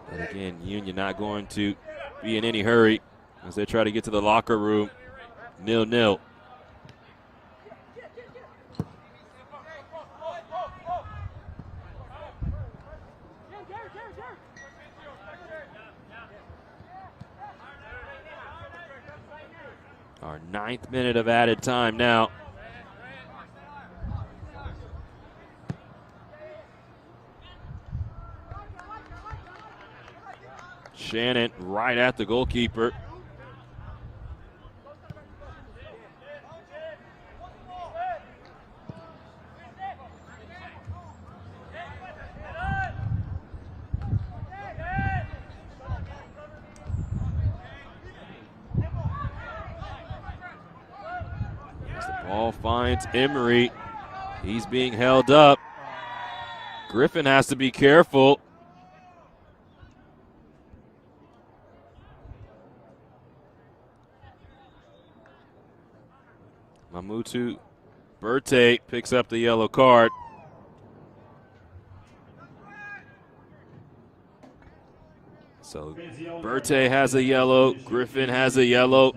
Speaker 1: But again, Union not going to be in any hurry as they try to get to the locker room. 0-0. Our 9th minute of added time now. Shannon right at the goalkeeper. Ball finds Emery. He's being held up. Griffin has to be careful. Mamutu Berthe picks up the yellow card. So Berthe has a yellow, Griffin has a yellow,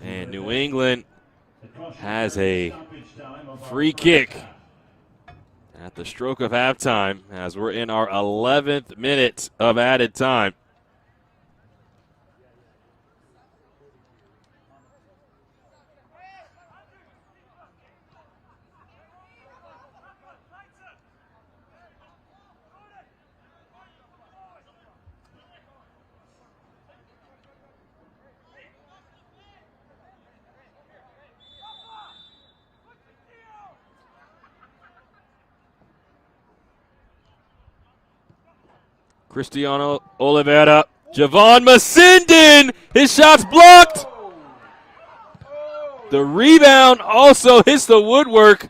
Speaker 1: and New England has a free kick at the stroke of halftime as we're in our 11th minute of added time. Cristiano Oliveira, Javon Masindin, his shot's blocked. The rebound also hits the woodwork,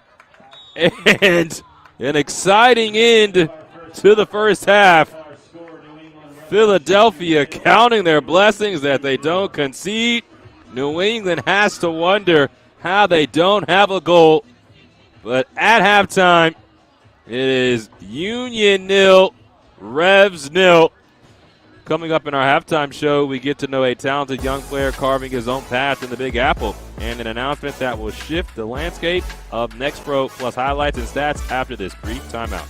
Speaker 1: and an exciting end to the first half. Philadelphia counting their blessings that they don't concede. New England has to wonder how they don't have a goal. But at halftime, it is Union 0, Revs 0. Coming up in our halftime show, we get to know a talented young player carving his own path in the Big Apple and an announcement that will shift the landscape of Next Pro, plus highlights and stats after this brief timeout.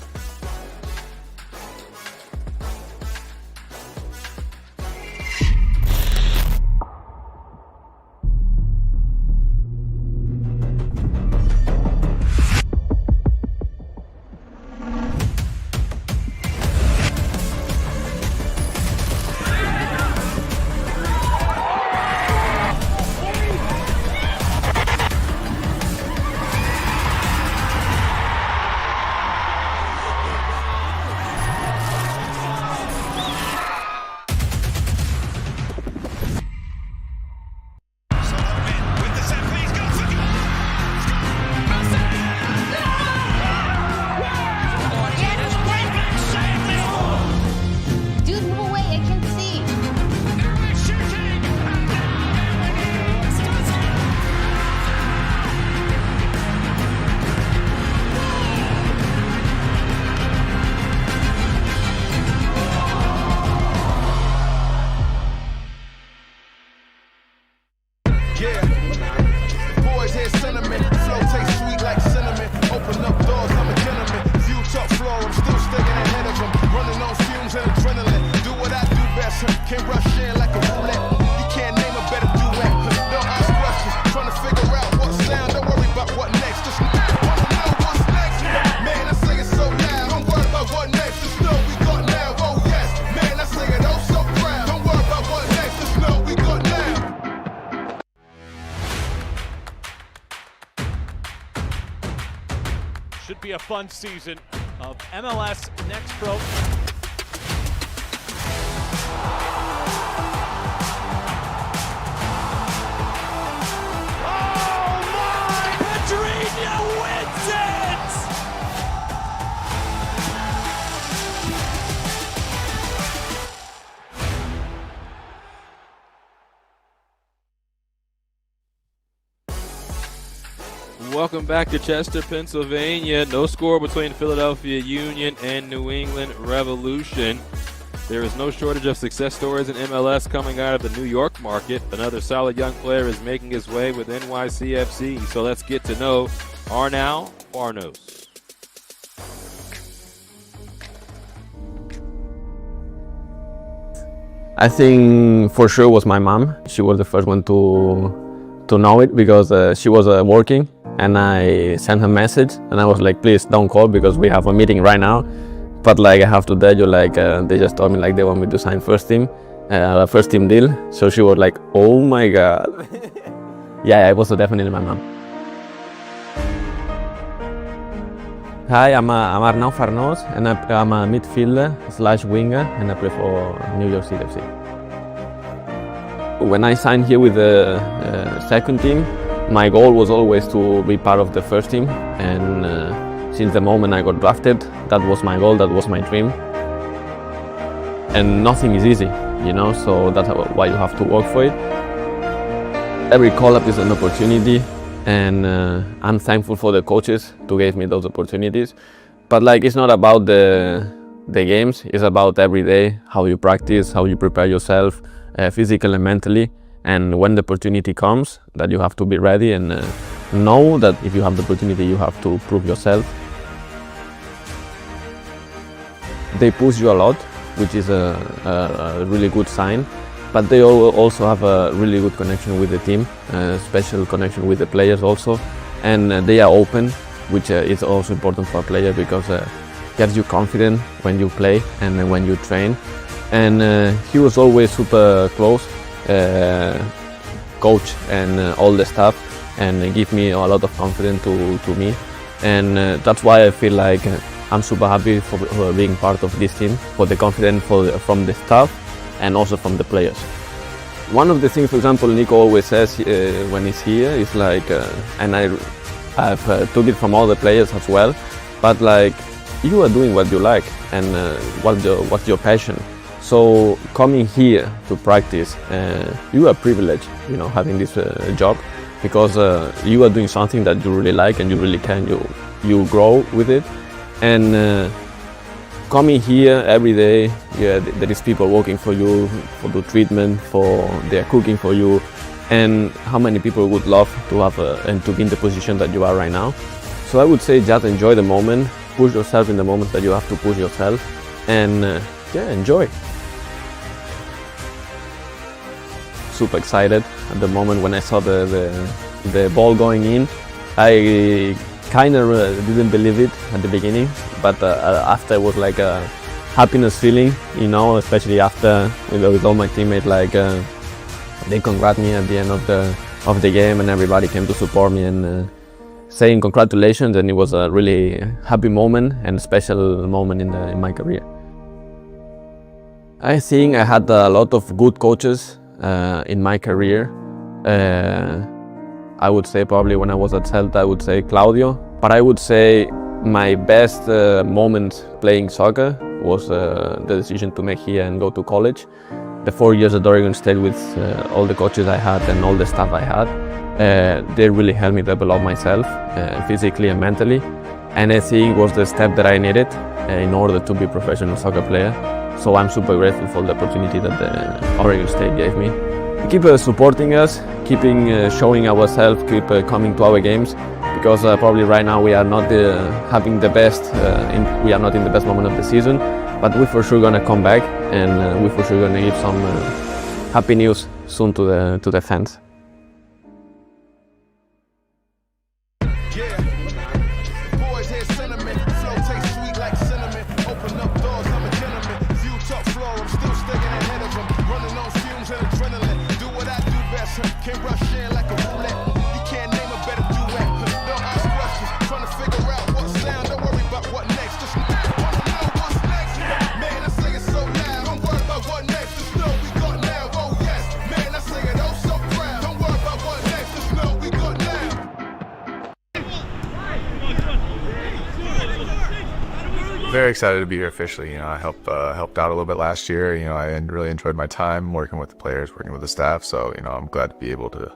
Speaker 3: fun season of MLS Next Pro. Oh my! Pedrinho wins it!
Speaker 1: Welcome back to Chester, Pennsylvania. No score between Philadelphia Union and New England Revolution. There is no shortage of success stories in MLS coming out of the New York market. Another solid young player is making his way with NYCFC. So let's get to know Arnau Farnos.
Speaker 4: I think for sure was my mom. She was the first one to know it because she was working, and I sent her a message and I was like, please don't call because we have a meeting right now. But like I have to tell you, like they just told me like they want me to sign first team deal. So she was like, oh my God. Yeah, it was definitely my mom. Hi, I'm Arnau Farnos, and I'm a midfielder / winger, and I play for New York City FC. When I signed here with the second team, my goal was always to be part of the first team, and since the moment I got drafted, that was my goal, that was my dream. And nothing is easy, you know, so that's why you have to work for it. Every call-up is an opportunity, and I'm thankful for the coaches to give me those opportunities. But like, it's not about the games, it's about every day, how you practice, how you prepare yourself, physically and mentally. And when the opportunity comes, that you have to be ready and know that if you have the opportunity, you have to prove yourself. They push you a lot, which is a really good sign. But they also have a really good connection with the team, special connection with the players also. And they are open, which is also important for a player because it gives you confidence when you play and when you train. And he was always super close, coach and all the staff, and give me a lot of confidence to me. And that's why I feel like I'm super happy for being part of this team, for the confidence from the staff and also from the players. One of the things, for example, Nico always says when he's here is like, and I've took it from all the players as well, but like, you are doing what you like and what's your passion. So coming here to practice, you are privileged, you know, having this job, because you are doing something that you really like and you really can, you grow with it. And coming here every day, yeah, there is people working for you, for the treatment, they're cooking for you, and how many people would love to have and to be in the position that you are right now. So I would say just enjoy the moment, push yourself in the moment that you have to push yourself, and yeah, enjoy. Super excited at the moment when I saw the ball going in. I kind of didn't believe it at the beginning, but after it was like a happiness feeling, you know, especially after with all my teammates, like they congratulated me at the end of the game, and everybody came to support me and saying congratulations, and it was a really happy moment and special moment in my career. I think I had a lot of good coaches in my career. I would say probably when I was at Celta, I would say Claudio. But I would say my best moment playing soccer was the decision to make here and go to college. The 4 years at Oregon State with all the coaches I had and all the staff I had, they really helped me develop myself physically and mentally. And I think it was the step that I needed in order to be a professional soccer player. So I'm super grateful for the opportunity that the Oregon State gave me. Keep supporting us, keeping showing ourselves, keep coming to our games, because probably right now we are not having the best, we are not in the best moment of the season, but we're for sure gonna come back, and we're for sure gonna give some happy news soon to the fans.
Speaker 5: Can't rush in like a roulette. You can't name a better duet. Don't ask questions, trying to figure out what sound. Don't worry about
Speaker 6: very excited to be here officially. I helped out a little bit last year. I really enjoyed my time working with the players, working with the staff. So, I'm glad to be able to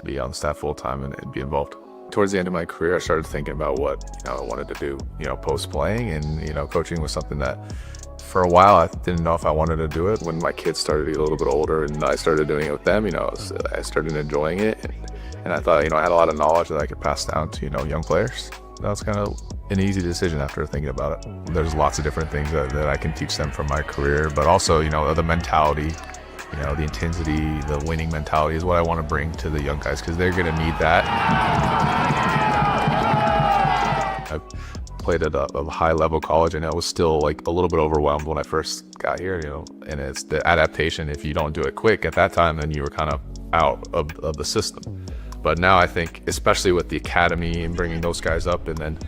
Speaker 6: be on the staff full time and be involved. Towards the end of my career, I started thinking about what I wanted to do, post playing, and coaching was something that for a while I didn't know if I wanted to do it. When my kids started to get a little bit older and I started doing it with them, I started enjoying it, and I thought I had a lot of knowledge that I could pass down to young players. That was kind of an easy decision after thinking about it. There's lots of different things that I can teach them from my career, but also the mentality, the intensity, the winning mentality is what I want to bring to the young guys, because they're going to need that. I played at a high-level college, and I was still a little bit overwhelmed when I first got here, and it's the adaptation. If you don't do it quick at that time, then you were kind of out of the system. But now I think, especially with the academy and bringing those guys up and then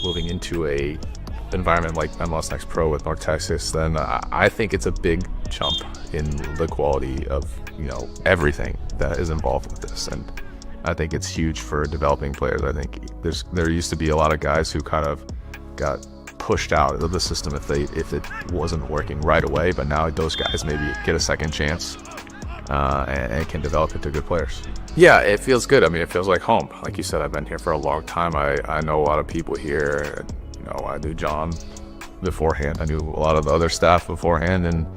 Speaker 6: moving into a environment like MLS Next Pro with North Texas, then I think it's a big jump in the quality of everything that is involved with this, and I think it's huge for developing players. I think there used to be a lot of guys who kind of got pushed out of the system if it wasn't working right away, but now those guys maybe get a second chance and can develop into good players. Yeah, it feels good. I mean, it feels like home. Like you said, I've been here for a long time. I know a lot of people here. I knew John beforehand. I knew a lot of the other staff beforehand,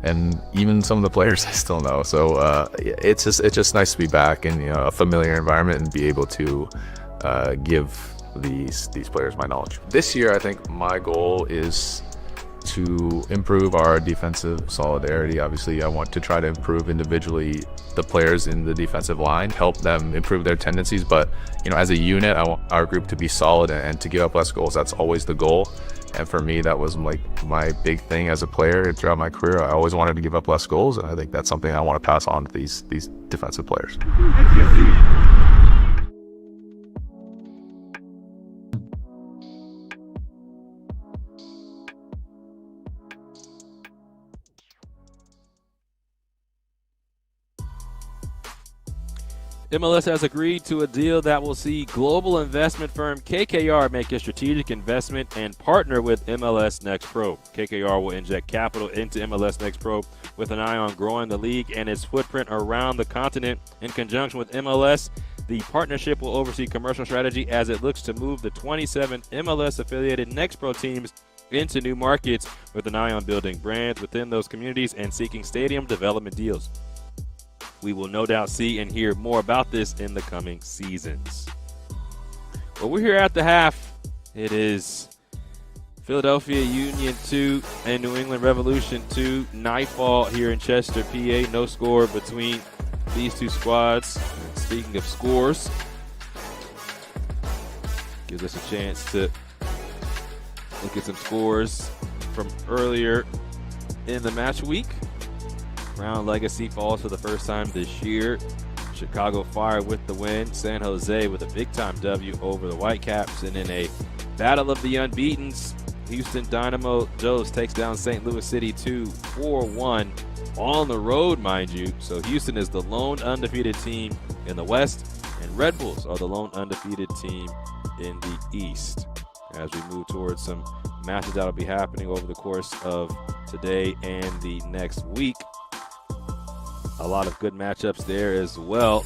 Speaker 6: and even some of the players I still know. So it's just nice to be back in a familiar environment and be able to give these players my knowledge. This year, I think my goal is to improve our defensive solidarity. Obviously, I want to try to improve individually the players in the defensive line, help them improve their tendencies. But as a unit, I want our group to be solid and to give up less goals. That's always the goal. And for me, that was my big thing as a player throughout my career. I always wanted to give up less goals, and I think that's something I want to pass on to these defensive players.
Speaker 1: MLS has agreed to a deal that will see global investment firm KKR make a strategic investment and partner with MLS Next Pro. KKR will inject capital into MLS Next Pro with an eye on growing the league and its footprint around the continent. In conjunction with MLS, the partnership will oversee commercial strategy as it looks to move the 27 MLS-affiliated Next Pro teams into new markets with an eye on building brands within those communities and seeking stadium development deals. We will no doubt see and hear more about this in the coming seasons. Well, we're here at the half. It is Philadelphia Union 2 and New England Revolution 2. Nightfall here in Chester, PA. No score between these two squads. And speaking of scores, gives us a chance to look at some scores from earlier in the match week. Crown Legacy falls for the first time this year. Chicago Fire with the win. San Jose with a big-time W over the Whitecaps. And in a battle of the unbeatens, Houston Dynamo Joes takes down St. Louis City 4-1 on the road, mind you. So Houston is the lone undefeated team in the West, and Red Bulls are the lone undefeated team in the East. As we move towards some matches that will be happening over the course of today and the next week. A lot of good matchups there as well.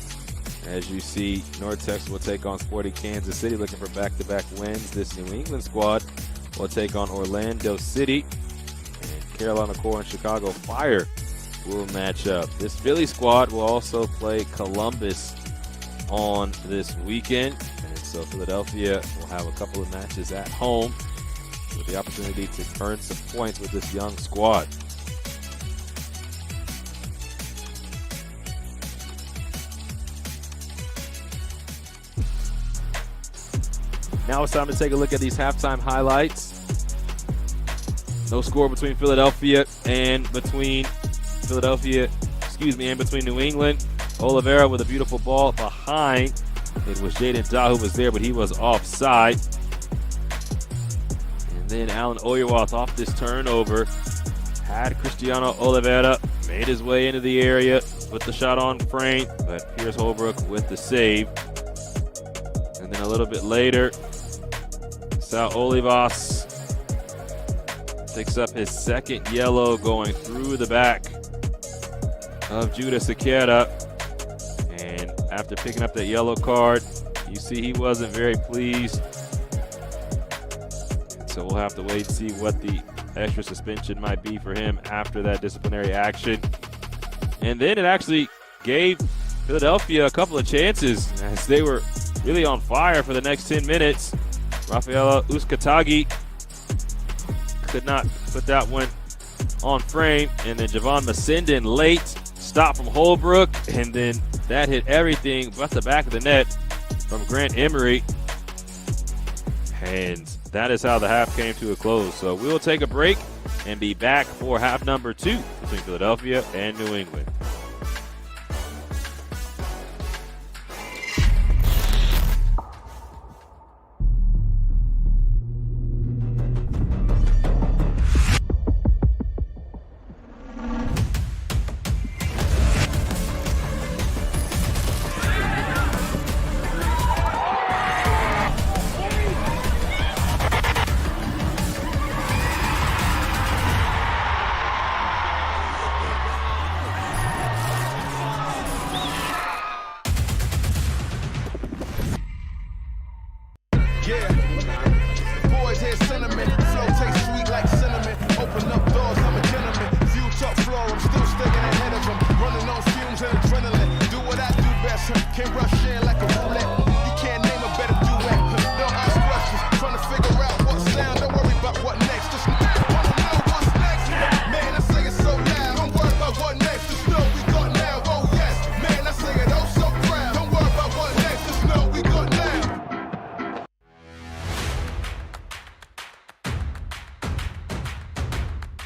Speaker 1: As you see, North Texas will take on Sporting Kansas City, looking for back-to-back wins. This New England squad will take on Orlando City. And Carolina Core and Chicago Fire will match up. This Philly squad will also play Columbus on this weekend. And so Philadelphia will have a couple of matches at home with the opportunity to earn some points with this young squad. Now it's time to take a look at these halftime highlights. No score between Philadelphia and between New England. Oliveira with a beautiful ball behind. It was Jaden Daw who was there, but he was offside. And then Alan Oyerwath off this turnover had Cristiano Oliveira, made his way into the area with the shot on frame, but here's Holbrook with the save. And then a little bit later, Sal Olivas picks up his second yellow, going through the back of Judah Sequeira. And after picking up that yellow card, you see he wasn't very pleased. So we'll have to wait and see what the extra suspension might be for him after that disciplinary action. And then it actually gave Philadelphia a couple of chances as they were really on fire for the next 10 minutes. Rafaela Uskatagi could not put that one on frame. And then Javon Masenden late, stop from Holbrook, and then that hit everything but the back of the net from Grant Emery. And that is how the half came to a close. So we will take a break and be back for half number 2 between Philadelphia and New England.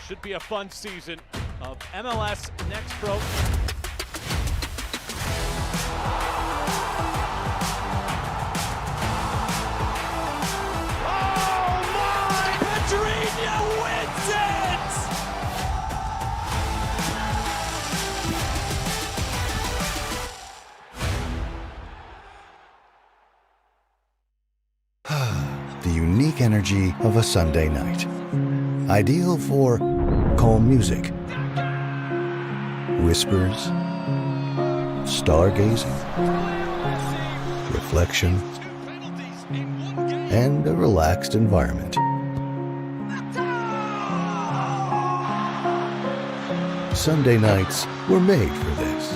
Speaker 3: Should be a fun season of MLS Next Pro. Oh my! Pedrinho wins it!
Speaker 7: The unique energy of a Sunday night. Ideal for calm music, whispers, stargazing, reflection, and a relaxed environment. Sunday nights were made for this.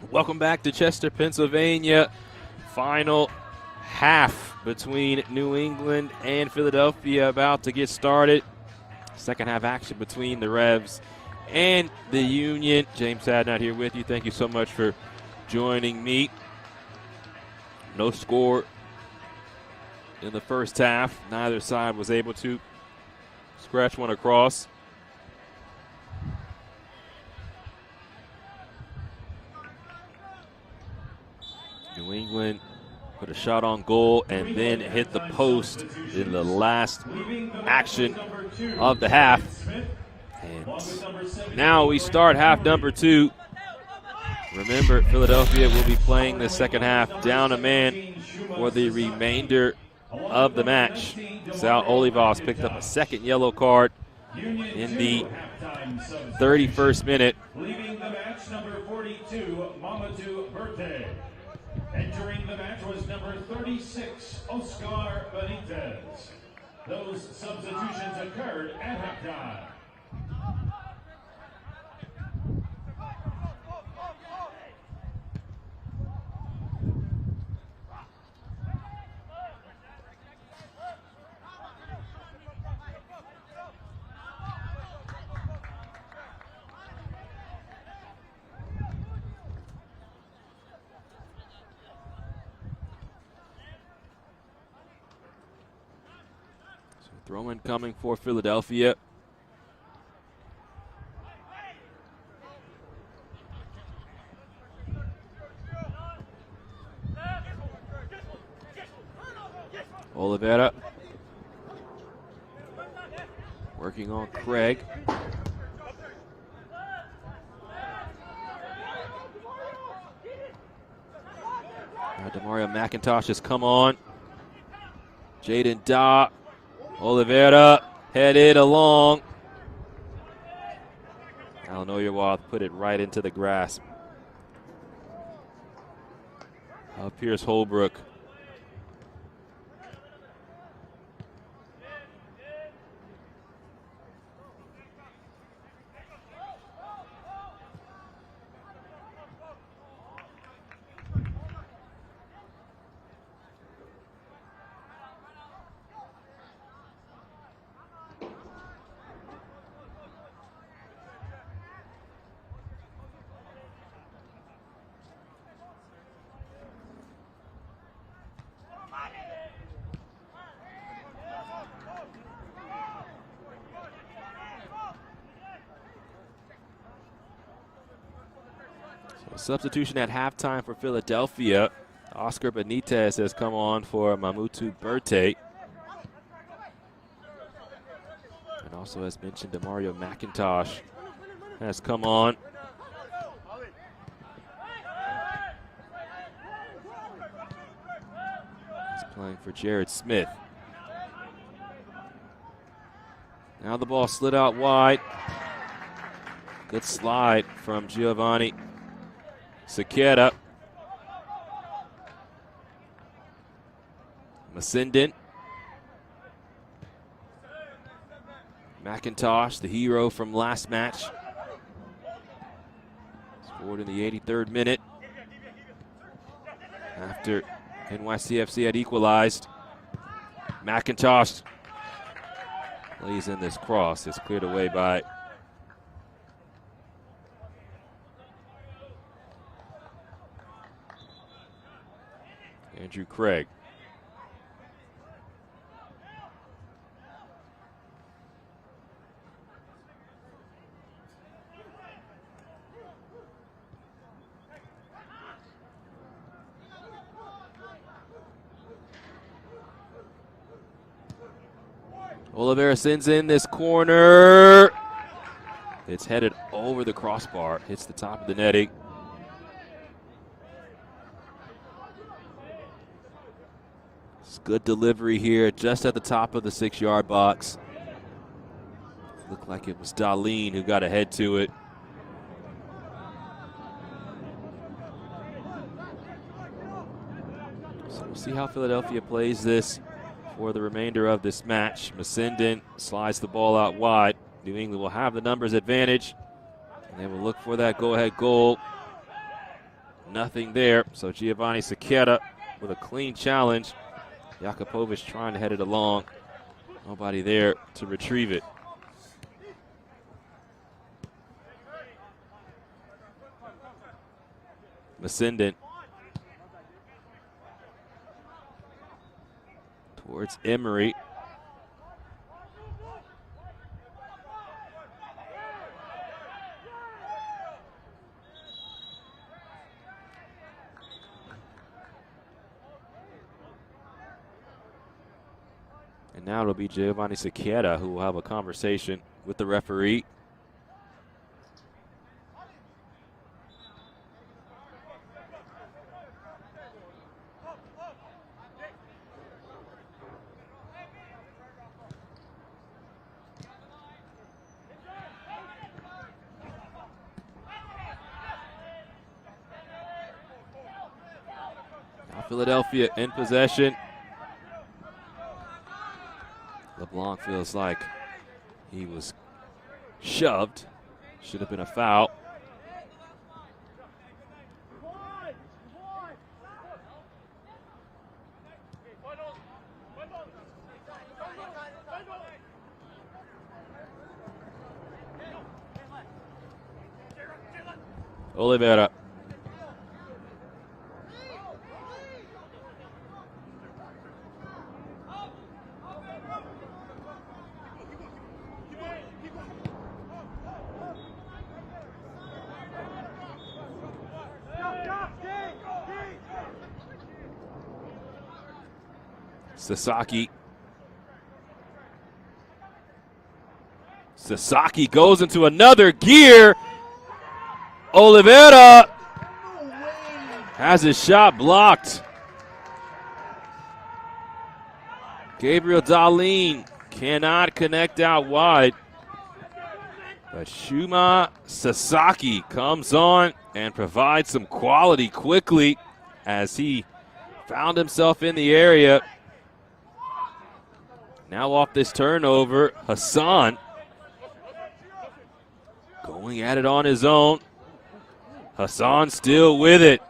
Speaker 1: Welcome back to Chester, Pennsylvania. Final half between New England and Philadelphia about to get started. Second half action between the Revs and the Union. James Hadnot here with you. Thank you so much for joining me. No score in the first half. Neither side was able to scratch one across. New England put a shot on goal and then hit the post in the last action of the half. And now we start half number 2. Remember, Philadelphia will be playing the second half down a man for the remainder of the match. Sal Olivas picked up a second yellow card in the 31st minute.
Speaker 2: Leaving the match, number 42, Mamadou Berthe. Entering the match was number 36, Oscar Benitez. Those substitutions occurred at halftime.
Speaker 1: Throw-in coming for Philadelphia. Oliveira Working on Craig. Demario McIntosh has come on. Jaden Da. Oliveira headed along. Alanoyawad put it right into the grasp of Pierce Holbrook. Substitution at halftime for Philadelphia. Oscar Benitez has come on for Mamutu Berte. And also, as mentioned, Demario McIntosh has come on. He's playing for Jared Smith. Now the ball slid out wide. Good slide from Giovanni Sequeira. Masindin. McIntosh, the hero from last match. Scored in the 83rd minute after NYCFC had equalized. McIntosh lays in this cross. It's cleared away by Andrew Craig. Oliveira sends in this corner. It's headed over the crossbar, hits the top of the netting. Good delivery here, just at the top of the 6-yard box. Looked like it was Darlene who got ahead to it. So we'll see how Philadelphia plays this for the remainder of this match. Masindin slides the ball out wide. New England will have the numbers advantage, and they will look for that go-ahead goal. Nothing there, so Giovanni Sequeira with a clean challenge. Jakubovic trying to head it along. Nobody there to retrieve it. Masindin towards Emery. And now it'll be Giovanni Sequeira who will have a conversation with the referee. Now Philadelphia in possession. LeBlanc feels like he was shoved. Should have been a foul. Oliveira. Sasaki. Sasaki goes into another gear. Oliveira has his shot blocked. Gabriel Darlene cannot connect out wide. But Shuma Sasaki comes on and provides some quality quickly as he found himself in the area. Now off this turnover, Hassan going at it on his own. Hassan still with it.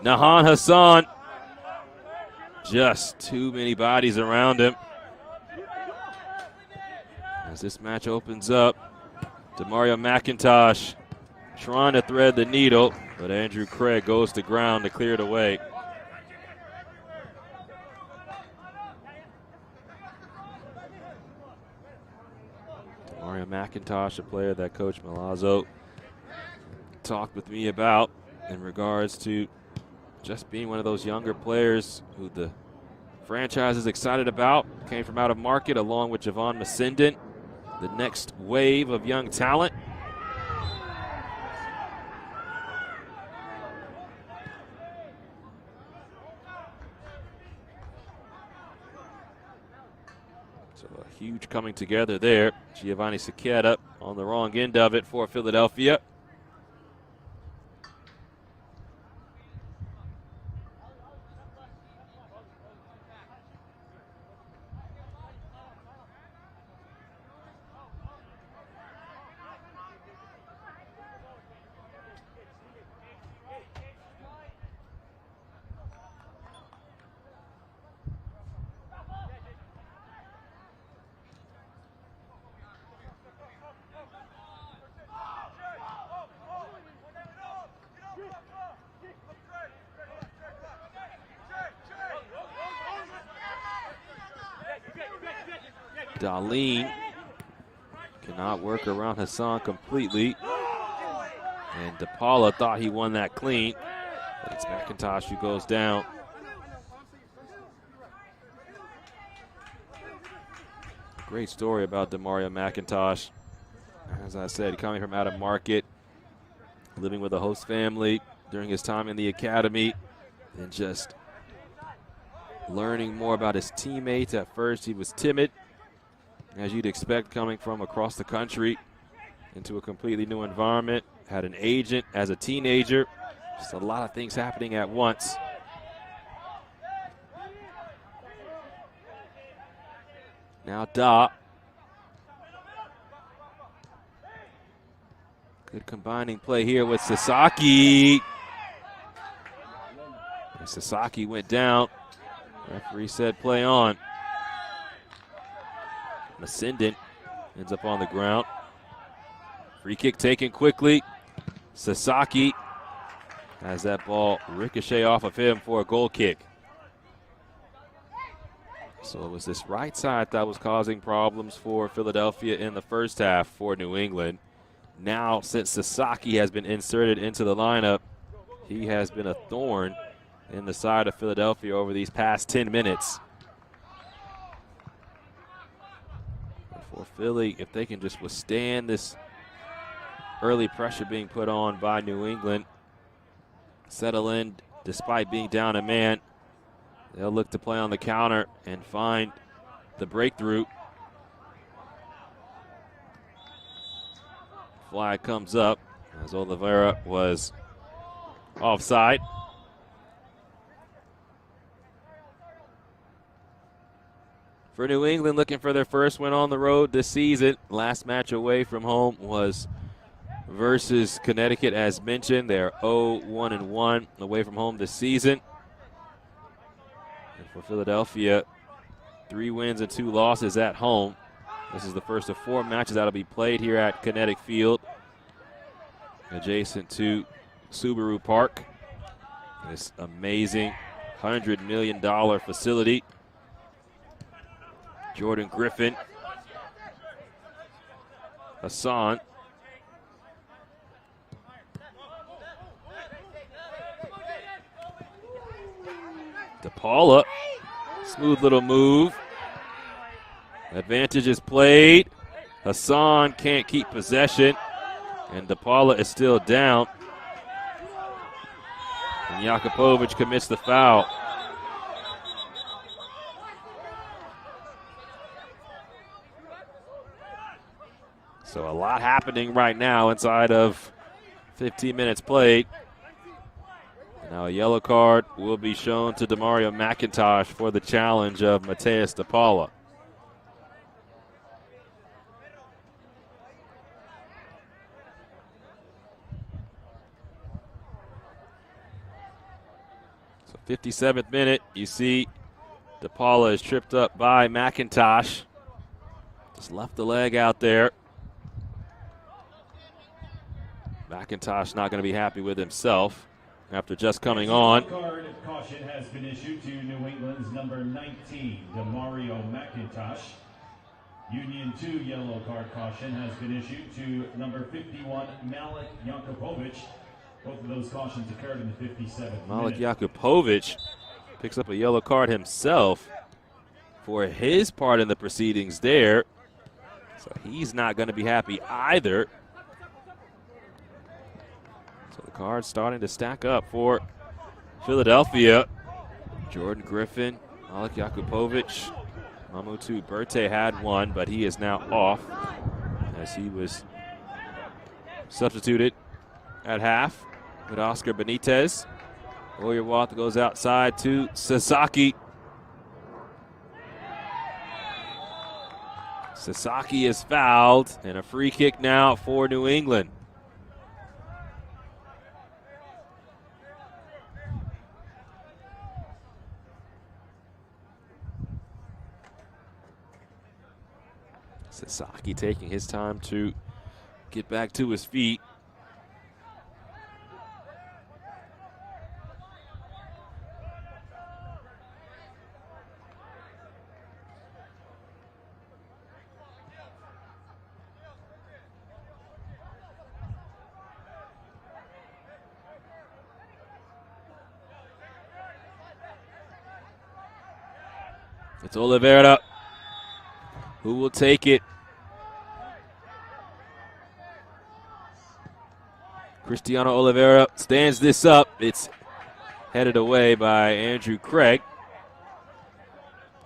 Speaker 1: Nahan Hassan, just too many bodies around him. As this match opens up, Demario McIntosh trying to thread the needle, but Andrew Craig goes to ground to clear it away. Demario McIntosh, a player that Coach Milazzo talked with me about in regards to just being one of those younger players who the franchise is excited about. Came from out of market along with Javon Masindon, the next wave of young talent. So a huge coming together there. Giovanni Sacchetta on the wrong end of it for Philadelphia. Darlene cannot work around Hassan completely. And DePaula thought he won that clean, but it's McIntosh who goes down. Great story about Demario McIntosh. As I said, coming from out of market, living with a host family during his time in the academy, and just learning more about his teammates. At first, he was timid, as you'd expect coming from across the country into a completely new environment. Had an agent as a teenager. Just a lot of things happening at once. Now Da. Good combining play here with Sasaki. And Sasaki went down. Referee said play on. Masindon ends up on the ground. Free kick taken quickly. Sasaki has that ball ricochet off of him for a goal kick. So it was this right side that was causing problems for Philadelphia in the first half for New England. Now, since Sasaki has been inserted into the lineup, he has been a thorn in the side of Philadelphia over these past 10 minutes. For Philly, if they can just withstand this early pressure being put on by New England, settle in despite being down a man, they'll look to play on the counter and find the breakthrough. Flag comes up as Oliveira was offside. For New England, looking for their first win on the road this season. Last match away from home was versus Connecticut, as mentioned. They're 0-1-1 away from home this season. And for Philadelphia, 3 wins and 2 losses at home. This is the first of 4 matches that will be played here at Kinetic Field, adjacent to Subaru Park. This amazing $100 million facility. Jordan Griffin, Hassan, DePaula, smooth little move. Advantage is played. Hassan can't keep possession, and DePaula is still down. And Jakupovic commits the foul. So a lot happening right now inside of 15 minutes played. Now a yellow card will be shown to Demario McIntosh for the challenge of Mateus DePaula. So 57th minute, you see DePaula is tripped up by McIntosh. Just left the leg out there. McIntosh not going to be happy with himself after just coming on.
Speaker 2: Card caution has been issued to New England's number 19, Demario McIntosh. Union 2 yellow card caution has been issued to number 51, Malik Jakupovic. Both of those cautions occurred in the 57th
Speaker 1: Malik
Speaker 2: minute.
Speaker 1: Jakupovic picks up a yellow card himself for his part in the proceedings there. So he's not going to be happy either. So the cards starting to stack up for Philadelphia. Jordan Griffin, Malik Jakupovic, Mamutu Berte had one, but he is now off as he was substituted at half with Oscar Benitez. Oyewalt goes outside to Sasaki. Sasaki is fouled, and a free kick now for New England. Sasaki taking his time to get back to his feet. It's Oliveira who will take it. Cristiano Oliveira stands this up. It's headed away by Andrew Craig.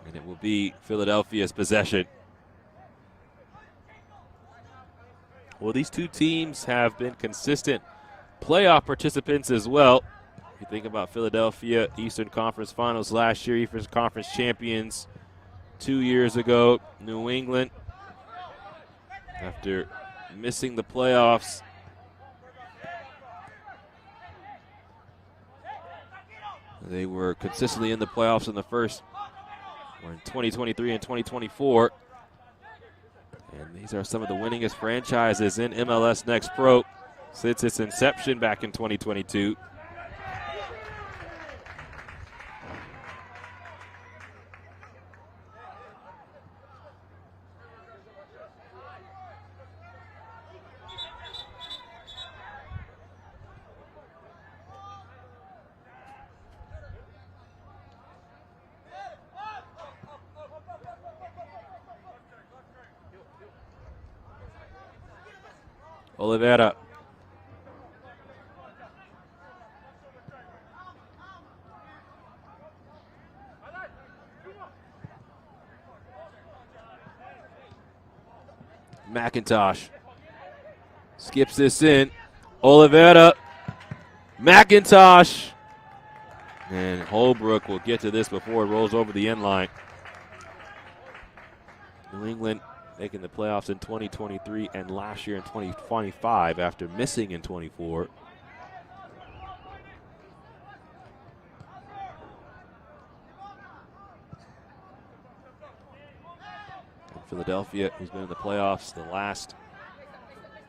Speaker 1: And it will be Philadelphia's possession. Well, these two teams have been consistent playoff participants as well. If you think about Philadelphia, Eastern Conference Finals last year, Eastern Conference champions 2 years ago. New England, after missing the playoffs, they were consistently in the playoffs in the first, or in 2023 and 2024. And these are some of the winningest franchises in MLS Next Pro since its inception back in 2022. Oliveira. McIntosh skips this in. Oliveira. McIntosh. And Holbrook will get to this before it rolls over the end line. New England making the playoffs in 2023 and last year in 2025 after missing in 24. And Philadelphia, who's been in the playoffs the last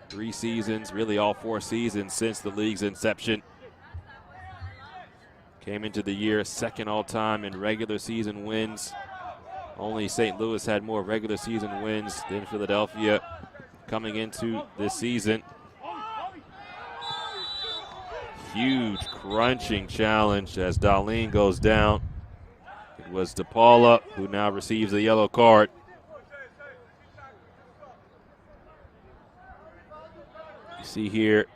Speaker 1: 3 seasons, really all 4 seasons since the league's inception. Came into the year second all-time in regular season wins. Only St. Louis had more regular season wins than Philadelphia coming into this season. Huge crunching challenge as Darlene goes down. It was DePaula who now receives a yellow card. See here,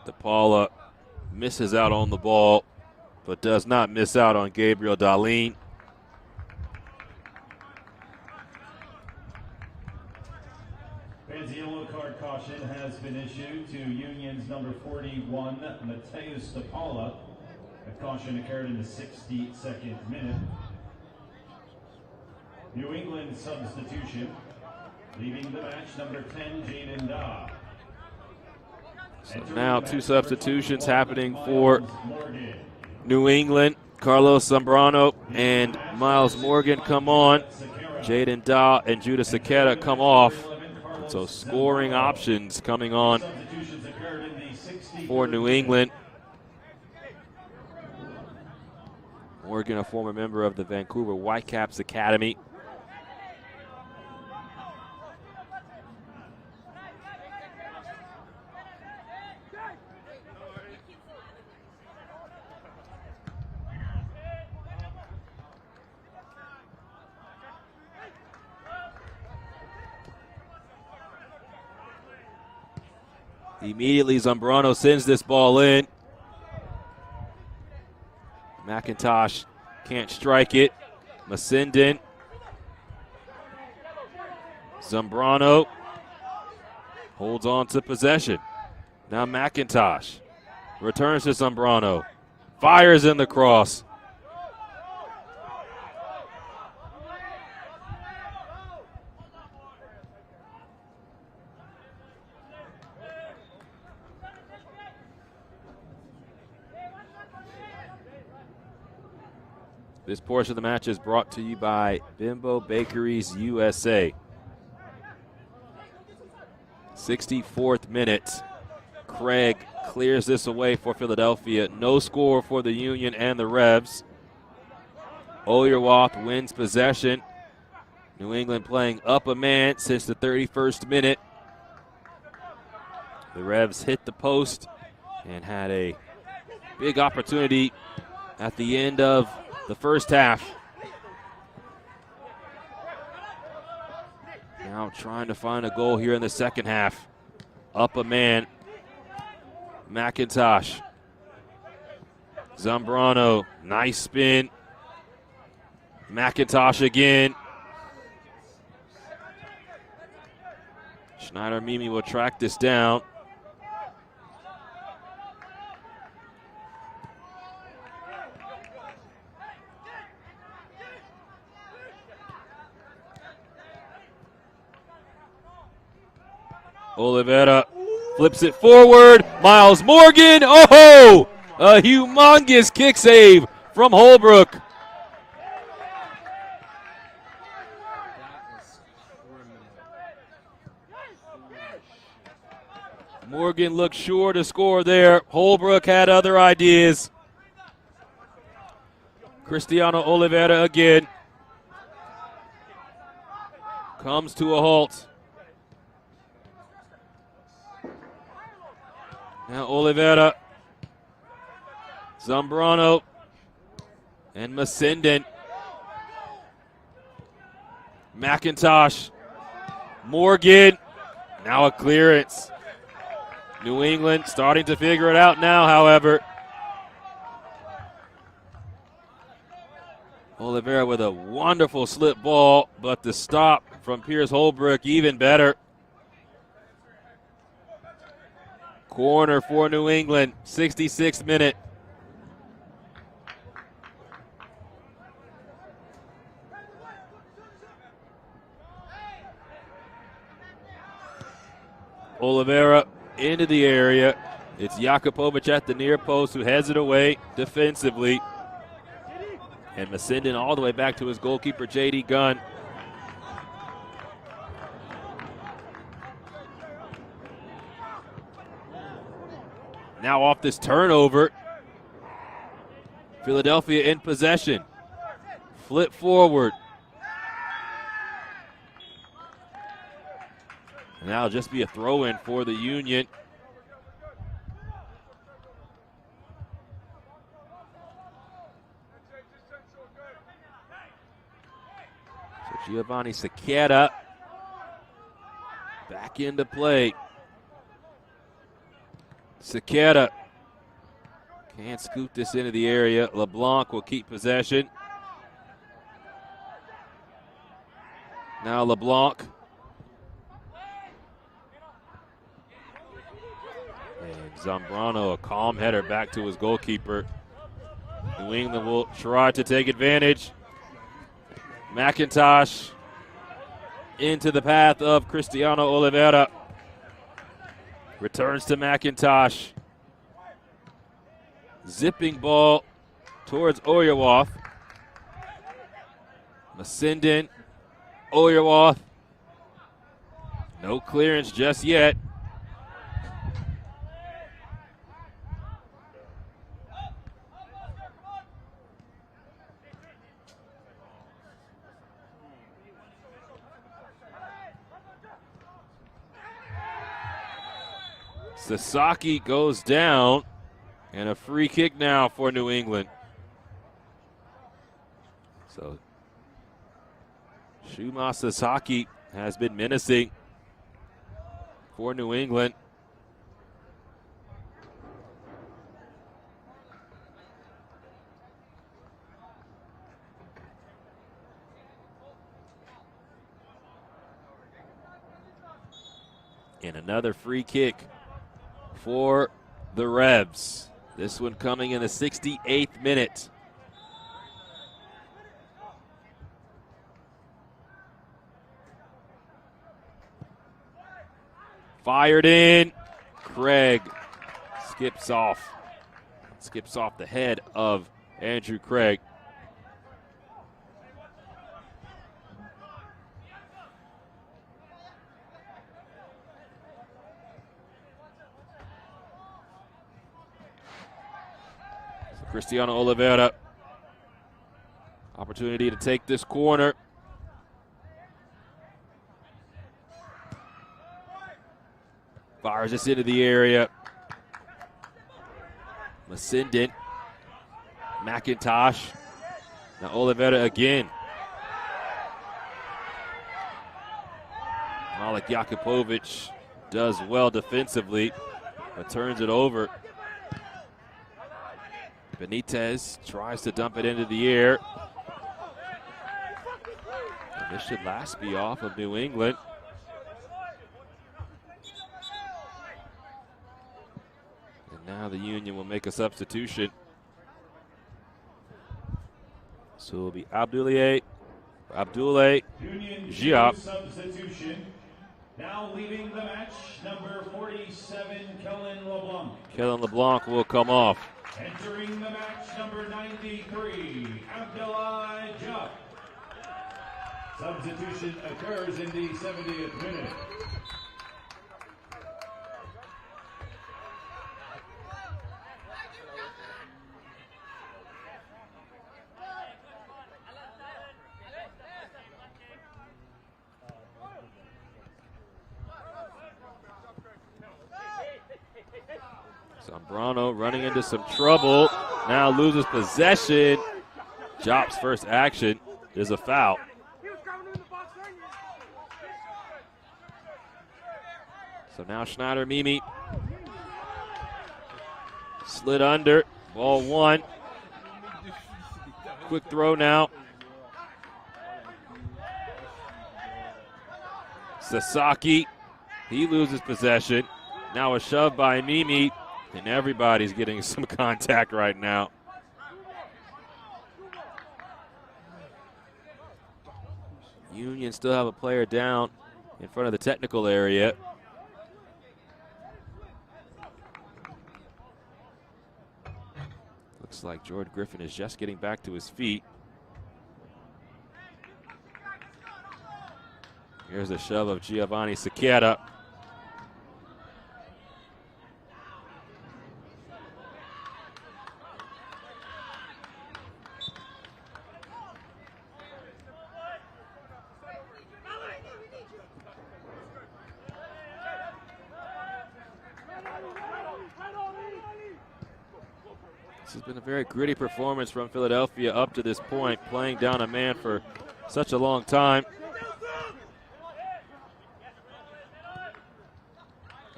Speaker 1: DePaula misses out on the ball, but does not miss out on Gabriel Darlene.
Speaker 2: Fancy yellow card caution has been issued to Union's number 41, Mateus DePaula. A caution occurred in the 62nd minute. New England substitution. Leaving the match, number 10, Jaden Daw.
Speaker 1: So now two substitutions happening for New England. Carlos Zambrano and Miles Morgan come on. Jaden Daw and Judah Saketa come off. So scoring options coming on for New England. Morgan, a former member of the Vancouver Whitecaps Academy. Immediately, Zambrano sends this ball in. McIntosh can't strike it. Masindin. Zambrano holds on to possession. Now McIntosh returns to Zambrano. Fires in the cross. This portion of the match is brought to you by Bimbo Bakeries USA. 64th minute. Craig clears this away for Philadelphia. No score for the Union and the Revs. Oyerwath wins possession. New England playing up a man since the 31st minute. The Revs hit the post and had a big opportunity at the end of the first half. Now trying to find a goal here in the second half. Up a man. McIntosh. Zambrano, nice spin. McIntosh again. Schneider Mimi will track this down. Oliveira flips it forward. Miles Morgan. Oh! A humongous kick save from Holbrook. Morgan looked sure to score there. Holbrook had other ideas. Cristiano Oliveira again. Comes to a halt. Now Oliveira, Zambrano, and Masindin. McIntosh, Morgan, now a clearance. New England starting to figure it out now, however. Oliveira with a wonderful slip ball, but the stop from Pierce Holbrook even better. Corner for New England, 66th minute. Oliveira into the area. It's Jakupovic at the near post who heads it away defensively. And Masindin all the way back to his goalkeeper, J.D. Gunn. Now off this turnover, Philadelphia in possession. Flip forward. And that'll just be a throw-in for the Union. So Giovanni Saketa back into play. Sequeira can't scoop this into the area. LeBlanc will keep possession. Now LeBlanc. And Zambrano, a calm header back to his goalkeeper. New England will try to take advantage. McIntosh into the path of Cristiano Oliveira. Returns to McIntosh. Zipping ball towards Oyerwath. Masindin, Oyerwath. No clearance just yet. Sasaki goes down, and a free kick now for New England. So Shuma Sasaki has been menacing for New England. And another free kick for the Revs. This one coming in the 68th minute. Fired in. Craig skips off the head of Andrew Craig. Cristiano Oliveira, opportunity to take this corner. Fires this into the area. Masindin, McIntosh, now Oliveira again. Malik Jakupovic does well defensively, but turns it over. Benitez tries to dump it into the air. And this should last be off of New England. And now the Union will make a substitution. So it will be Abdoulaye Giap.
Speaker 2: Substitution. Now leaving the match, number 47, Kellen LeBlanc.
Speaker 1: Kellen LeBlanc will come off.
Speaker 2: Entering the match, number 93, Abdoulaye Diop. Substitution occurs in the 70th minute.
Speaker 1: Zambrano running into some trouble. Now loses possession. Diop's first action is a foul. So now Schneider Mimi slid under. Ball one. Quick throw now. Sasaki, he loses possession. Now a shove by Mimi. And everybody's getting some contact right now. Union still have a player down in front of the technical area. Looks like Jordan Griffin is just getting back to his feet. Here's a shove of Giovanni Sequeira. This has been a very gritty performance from Philadelphia up to this point, playing down a man for such a long time.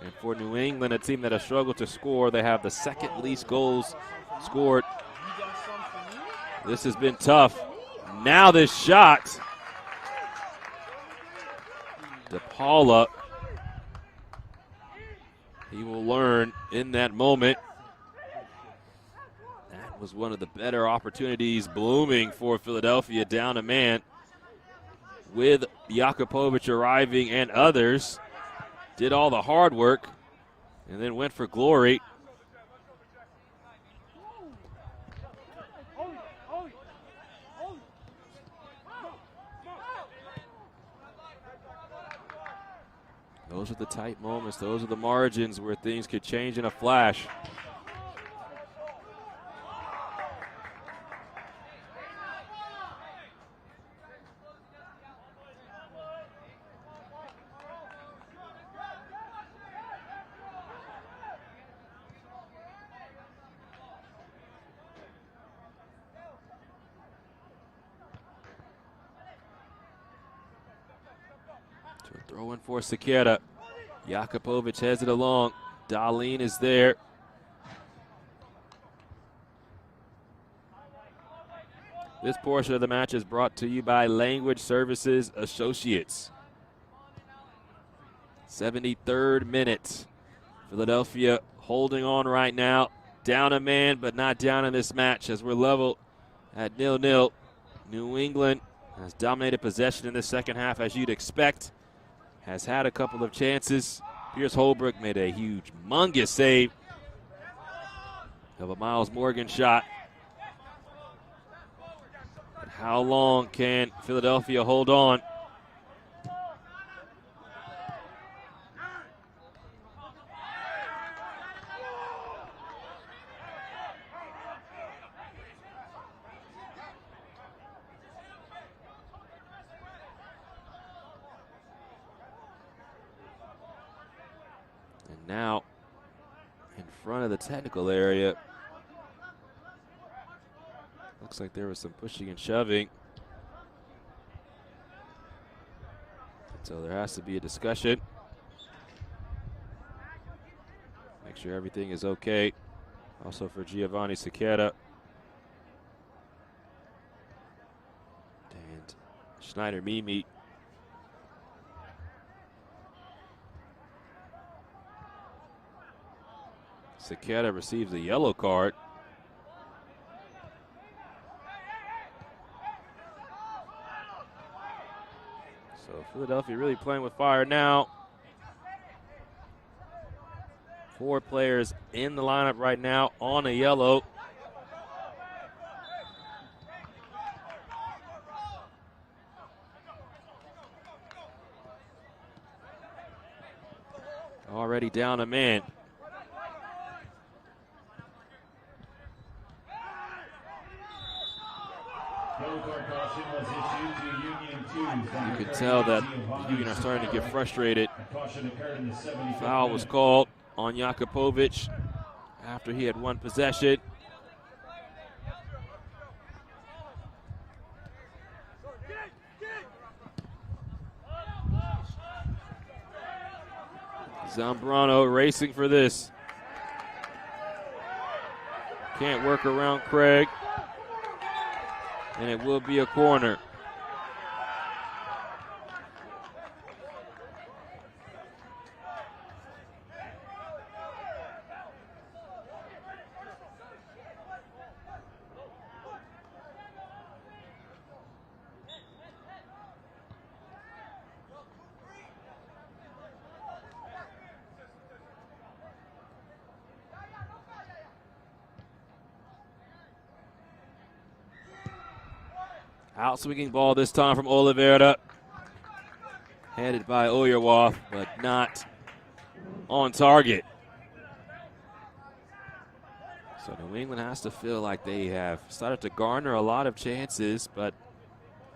Speaker 1: And for New England, a team that has struggled to score, they have the second least goals scored. This has been tough. Now this shot. DePaula, he will learn in that moment. That was one of the better opportunities blooming for Philadelphia, down a man. With Jakupovic arriving and others, did all the hard work and then went for glory. Those are the tight moments. Those are the margins where things could change in a flash. Throw in for Sequeira. Jakupovic has it along. Darlene is there. This portion of the match is brought to you by Language Services Associates. 73rd minute. Philadelphia holding on right now. Down a man, but not down in this match as we're level at 0-0. New England has dominated possession in the second half, as you'd expect. Has had a couple of chances. Pierce Holbrook made a humongous save of a Miles Morgan shot. But how long can Philadelphia hold on? Now, in front of the technical area, looks like there was some pushing and shoving. So there has to be a discussion. Make sure everything is okay. Also for Giovanni Sequeira. And Schneider Mimi. Sequeira receives a yellow card. So Philadelphia really playing with fire now. 4 players in the lineup right now on a yellow. Already down a man. You can tell that the Union are starting to get frustrated. Foul was called on Jakupovic after he had won possession. Zambrano racing for this. Can't work around Craig. And it will be a corner. Out-swinging ball this time from Oliveira. Headed by Oyerwath, but not on target. So New England has to feel like they have started to garner a lot of chances, but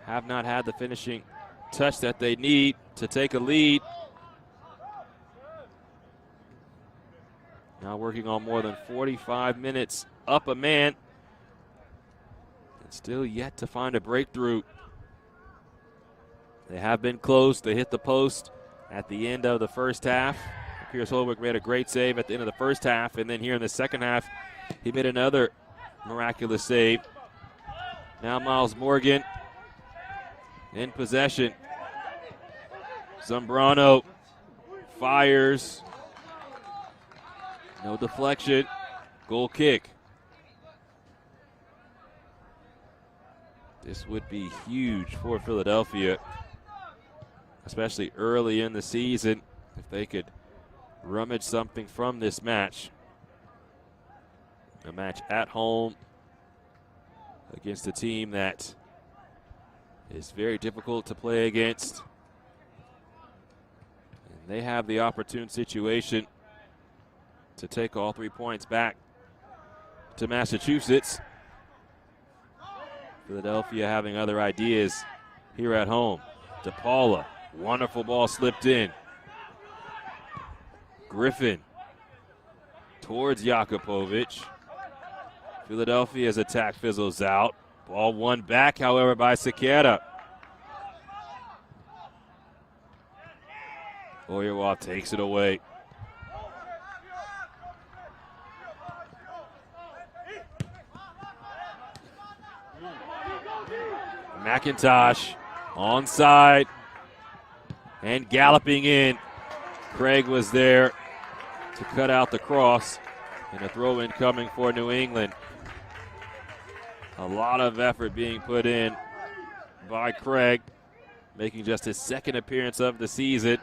Speaker 1: have not had the finishing touch that they need to take a lead. Now working on more than 45 minutes up a man. Still yet to find a breakthrough. They have been close. They hit the post at the end of the first half. Pierce Holbrook made a great save at the end of the first half, and then here in the second half, he made another miraculous save. Now Miles Morgan in possession. Zambrano fires. No deflection. Goal kick. This would be huge for Philadelphia, especially early in the season, if they could rummage something from this match. A match at home against a team that is very difficult to play against. And they have the opportune situation to take all 3 points back to Massachusetts. Philadelphia having other ideas here at home. DePaula, wonderful ball slipped in. Griffin towards Jakupovic. Philadelphia's attack fizzles out. Ball won back, however, by Sequeira. Oyerwal takes it away. McIntosh onside and galloping in. Craig was there to cut out the cross, and a throw-in coming for New England. A lot of effort being put in by Craig, making just his second appearance of the season.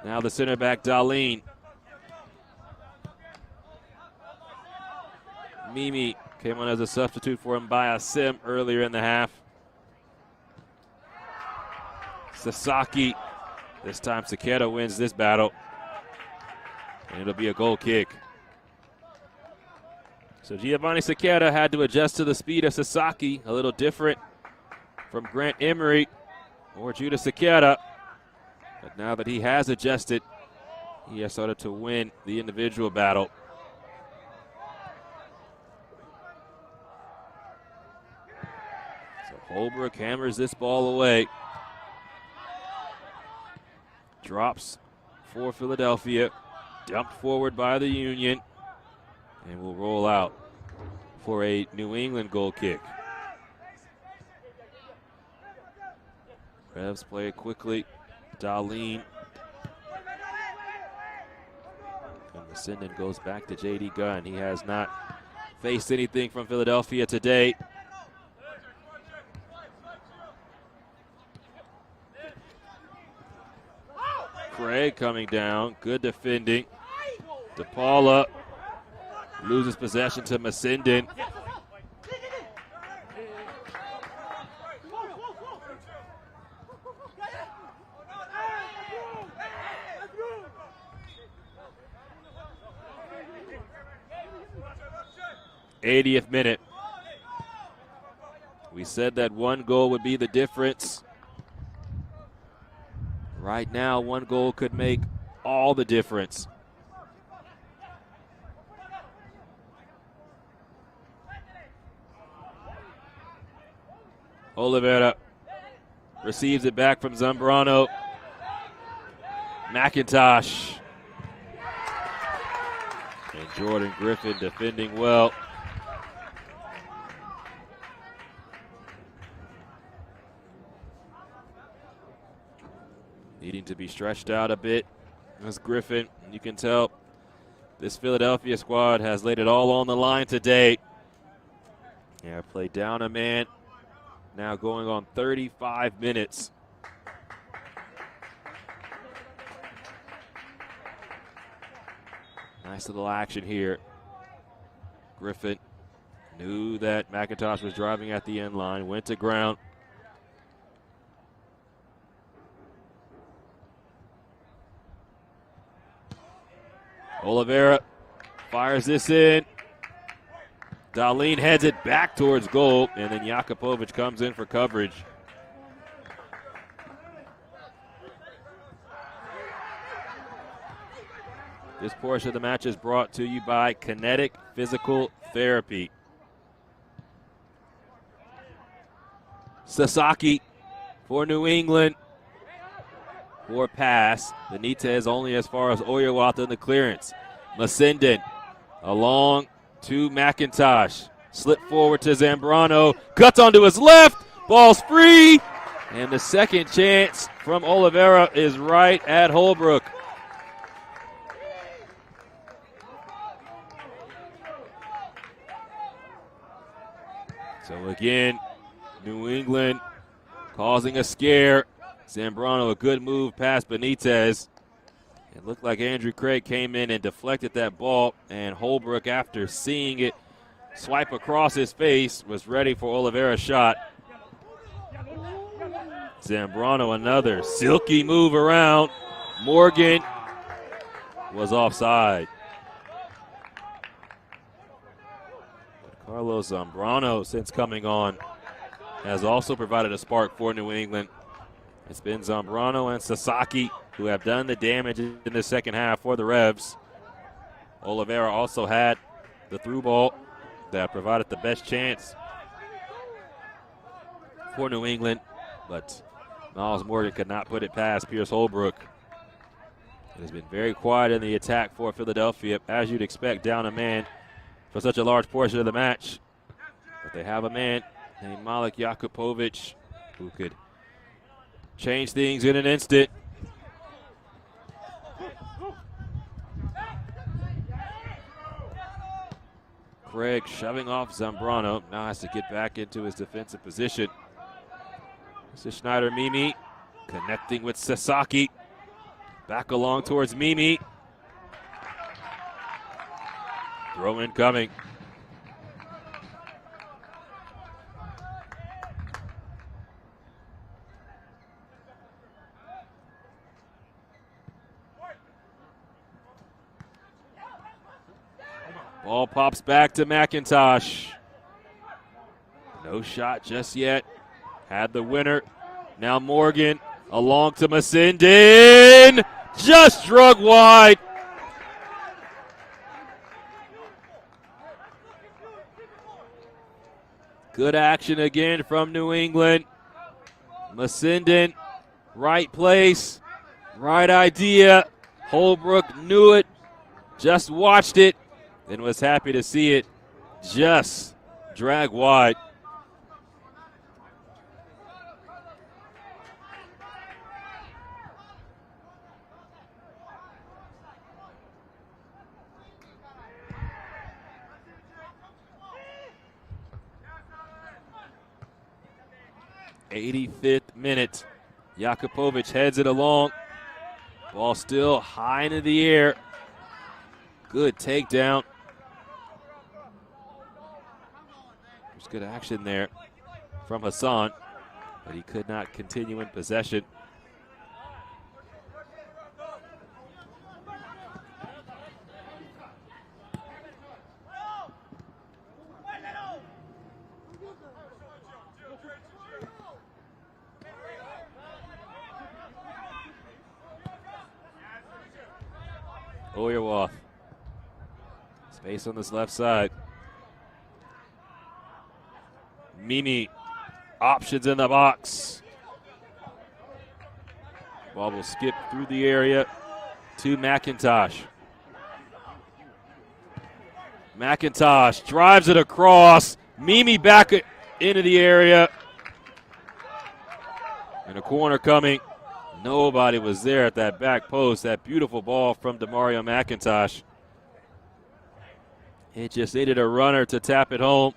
Speaker 1: Now the center back, Darlene. Mimi came on as a substitute for him by a sim earlier in the half. Sasaki, this time Sequeira wins this battle, and it'll be a goal kick. So Giovanni Sequeira had to adjust to the speed of Sasaki, a little different from Grant Emery or Judah Sequeira. But now that he has adjusted, he has started to win the individual battle. Holbrook hammers this ball away. Drops for Philadelphia. Dumped forward by the Union. And will roll out for a New England goal kick. Revs play it quickly. Darlene. And the send-in goes back to J.D. Gunn. He has not faced anything from Philadelphia today. Craig coming down, good defending. DePaula loses possession to Masindin. '80th minute. We said that one goal would be the difference. Right now, one goal could make all the difference. Oliveira receives it back from Zambrano. McIntosh. And Jordan Griffin defending well. Needing to be stretched out a bit. That's Griffin. You can tell this Philadelphia squad has laid it all on the line today. Yeah, played down a man. Now going on 35 minutes. Nice little action here. Griffin knew that McIntosh was driving at the end line, went to ground. Oliveira fires this in. Darlene heads it back towards goal, and then Jakupovic comes in for coverage. This portion of the match is brought to you by Kinetic Physical Therapy. Sasaki for New England. for pass. Benitez only as far as Oyewatha in the clearance. Masindin along to McIntosh. Slip forward to Zambrano. Cuts onto his left. Ball's free. And the second chance from Oliveira is right at Holbrook. So again, New England causing a scare. Zambrano, a good move past Benitez. It looked like Andrew Craig came in and deflected that ball, and Holbrook, after seeing it swipe across his face, was ready for Oliveira's shot. Zambrano, another silky move around. Morgan was offside. But Carlos Zambrano, since coming on, has also provided a spark for New England. It's been Zambrano and Sasaki who have done the damage in the second half for the Revs. Oliveira also had the through ball that provided the best chance for New England, but Miles Morgan could not put it past Pierce Holbrook. It has been very quiet in the attack for Philadelphia, as you'd expect, down a man for such a large portion of the match. But they have a man named Malik Jakupovic who could change things in an instant. Craig shoving off Zambrano. Now has to get back into his defensive position. This is Schneider Mimi connecting with Sasaki. Back along towards Mimi. Throw in coming. Ball pops back to McIntosh. No shot just yet. Had the winner. Now Morgan along to Masindin. Just drug wide. Good action again from New England. Masindin, right place, right idea. Holbrook knew it, just watched it, and was happy to see it just drag wide. '85th minute. Jakupovic heads it along. Ball still high into the air. Good takedown. There's good action there from Hassan, but he could not continue in possession. Oyewatha. Space on this left side. Mimi, options in the box. Ball will skip through the area to McIntosh. McIntosh drives it across. Mimi back into the area. And a corner coming. Nobody was there at that back post. That beautiful ball from DeMario McIntosh. It just needed a runner to tap it home.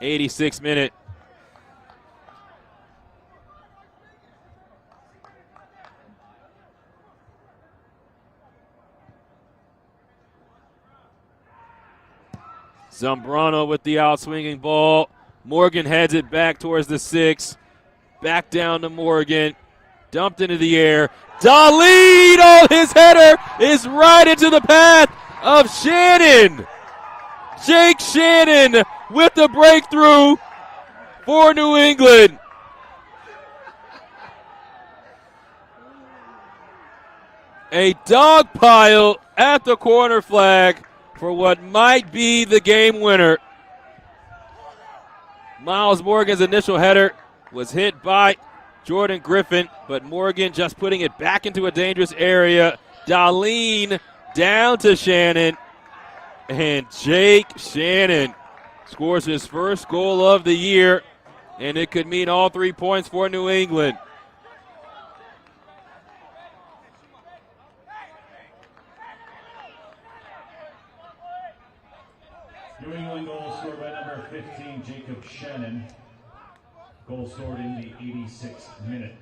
Speaker 1: 86th minute. Zambrano with the outswinging ball. Morgan heads it back towards the 6. Back down to Morgan. Dumped into the air. Dahlin! Oh, his header is right into the path of Shannon. Jake Shannon with the breakthrough for New England. A dog pile at the corner flag for what might be the game winner. Miles Morgan's initial header was hit by Jordan Griffin, but Morgan just putting it back into a dangerous area. Darlene down to Shannon, and Jake Shannon scores his first goal of the year, and it could mean all 3 points for New England.
Speaker 2: New England goal scored by number 15, Jacob Shannon. Goal scored in the 86th minute.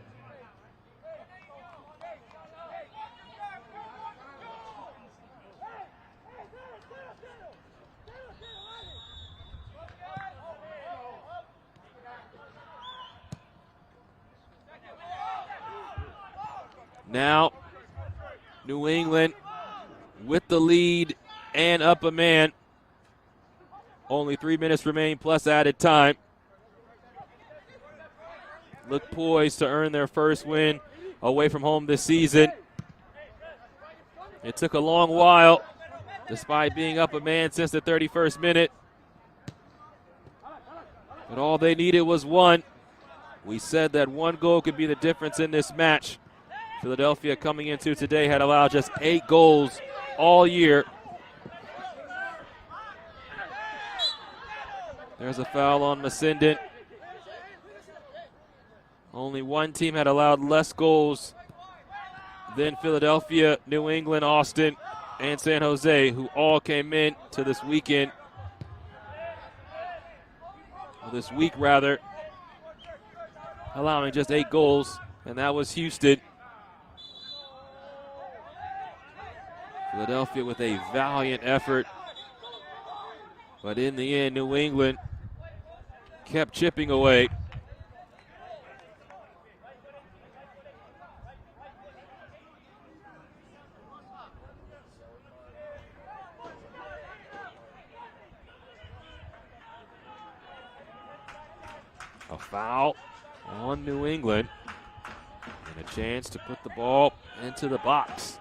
Speaker 1: Now, New England with the lead and up a man. Only 3 minutes remain plus added time. Look poised to earn their first win away from home this season. It took a long while, despite being up a man since the 31st minute. But all they needed was one. We said that one goal could be the difference in this match. Philadelphia coming into today had allowed just 8 goals all year. There's a foul on Masindon. Only one team had allowed less goals than Philadelphia, New England, Austin, and San Jose, who all came in to this weekend. Well, this week, rather, allowing just 8 goals, and that was Houston. Philadelphia with a valiant effort, but in the end, New England kept chipping away. A foul on New England, and a chance to put the ball into the box.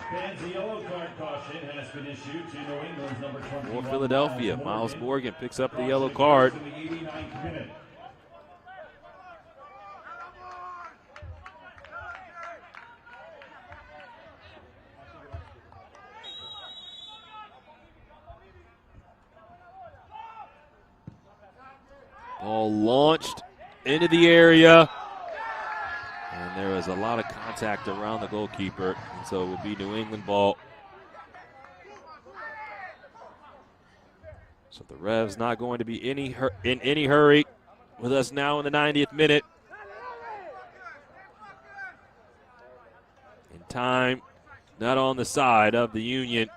Speaker 2: Fans, a yellow card caution has been issued to New England's number 21.
Speaker 1: For Philadelphia, Miles Morgan picks up the yellow card.
Speaker 2: In the 89th minute.
Speaker 1: Ball launched into the area. And there was a lot of contact around the goalkeeper, and so it would be New England ball. So the Revs not going to be in any hurry with us now in the 90th minute. And time not on the side of the Union.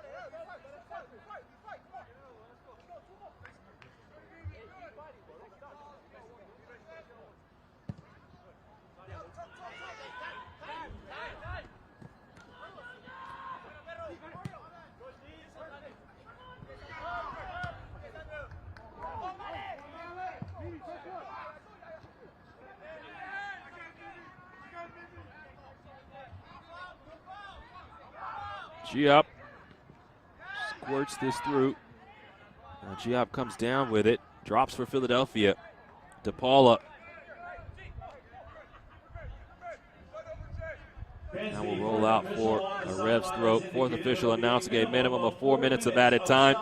Speaker 1: Giap squirts this through. Now Giap comes down with it, drops for Philadelphia. DePaula. Now we'll roll out for a Revs throw. Fourth official announcing a minimum of 4 minutes of added time.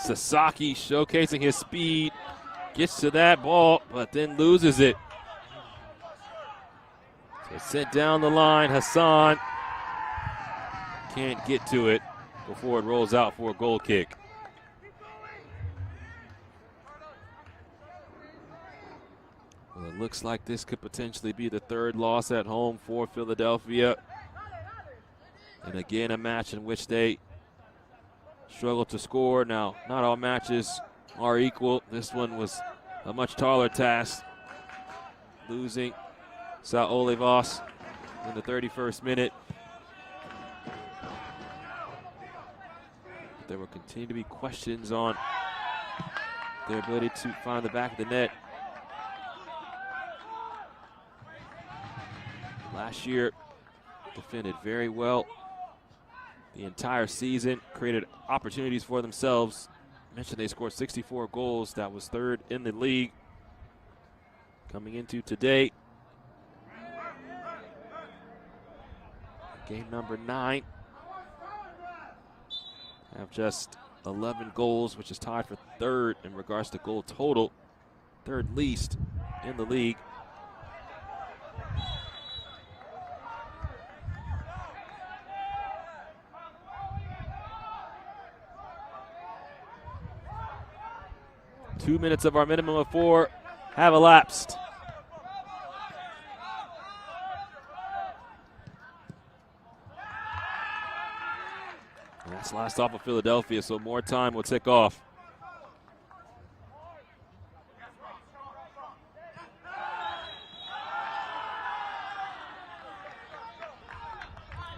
Speaker 1: Sasaki showcasing his speed, gets to that ball, but then loses it. So sent down the line, Hassan can't get to it before it rolls out for a goal kick. Well, it looks like this could potentially be the third loss at home for Philadelphia. And again, a match in which they struggled to score. Now, not all matches are equal. This one was a much taller task, losing Sao Olivas in the 31st minute. There will continue to be questions on their ability to find the back of the net. Last year, defended very well the entire season, created opportunities for themselves. I mentioned they scored 64 goals. That was third in the league. Coming into today, game number 9, have just 11 goals, which is tied for third in regards to goal total, third least in the league. Two minutes of our minimum of 4 have elapsed. And that's last off of Philadelphia, so more time will tick off.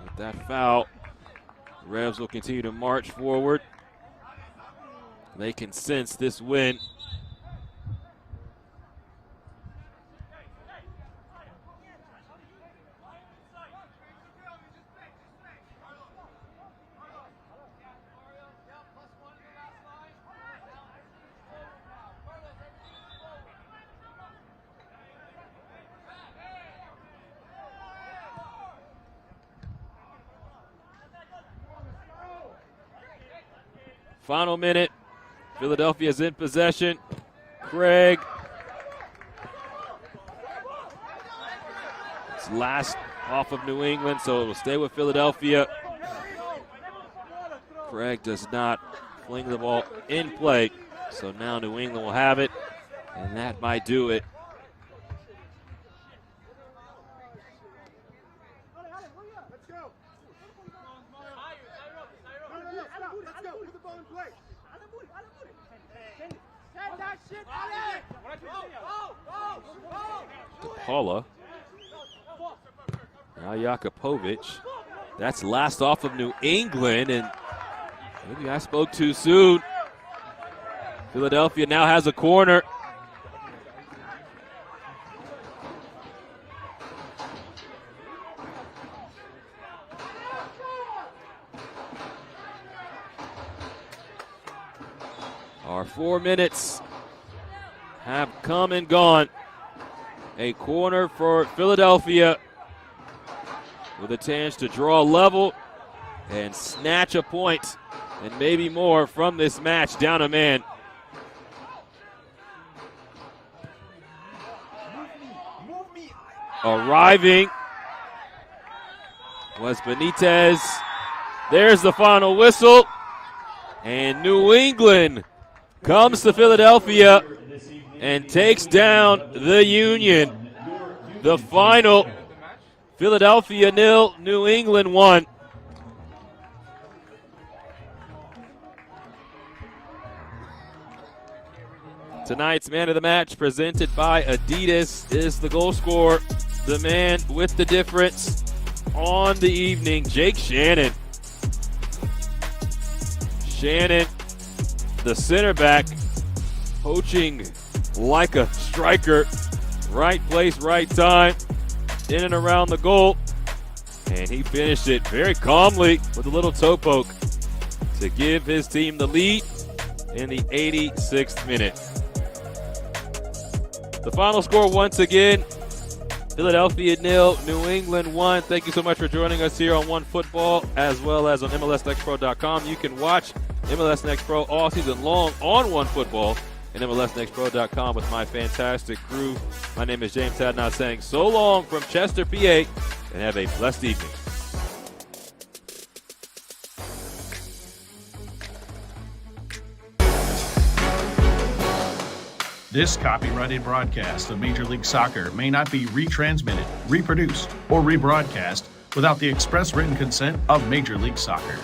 Speaker 1: With that foul, the Revs will continue to march forward. They can sense this win. Final minute. Philadelphia's in possession. Craig. It's last off of New England, so it will stay with Philadelphia. Craig does not fling the ball in play, so now New England will have it, and that might do it. Paula. Now Jakupovic. That's last off of New England, and maybe I spoke too soon. Philadelphia now has a corner. Our 4 minutes have come and gone. A corner for Philadelphia with a chance to draw level and snatch a point and maybe more from this match. Down a man. Arriving was Benitez. There's the final whistle. And New England comes to Philadelphia and takes down the Union. The final, Philadelphia 0, New England 1. Tonight's man of the match, presented by Adidas, is the goal scorer, the man with the difference on the evening, Jake Shannon. Shannon, the center back, poaching like a striker. Right place, right time, in and around the goal. And he finished it very calmly with a little toe poke to give his team the lead in the 86th minute. The final score once again, Philadelphia 0, New England 1. Thank you so much for joining us here on One Football, as well as on MLSNextPro.com. You can watch MLS Next Pro all season long on One Football and MLSNextPro.com with my fantastic crew. My name is James Hadnot saying so long from Chester, PA, and have a blessed evening.
Speaker 8: This copyrighted broadcast of Major League Soccer may not be retransmitted, reproduced, or rebroadcast without the express written consent of Major League Soccer.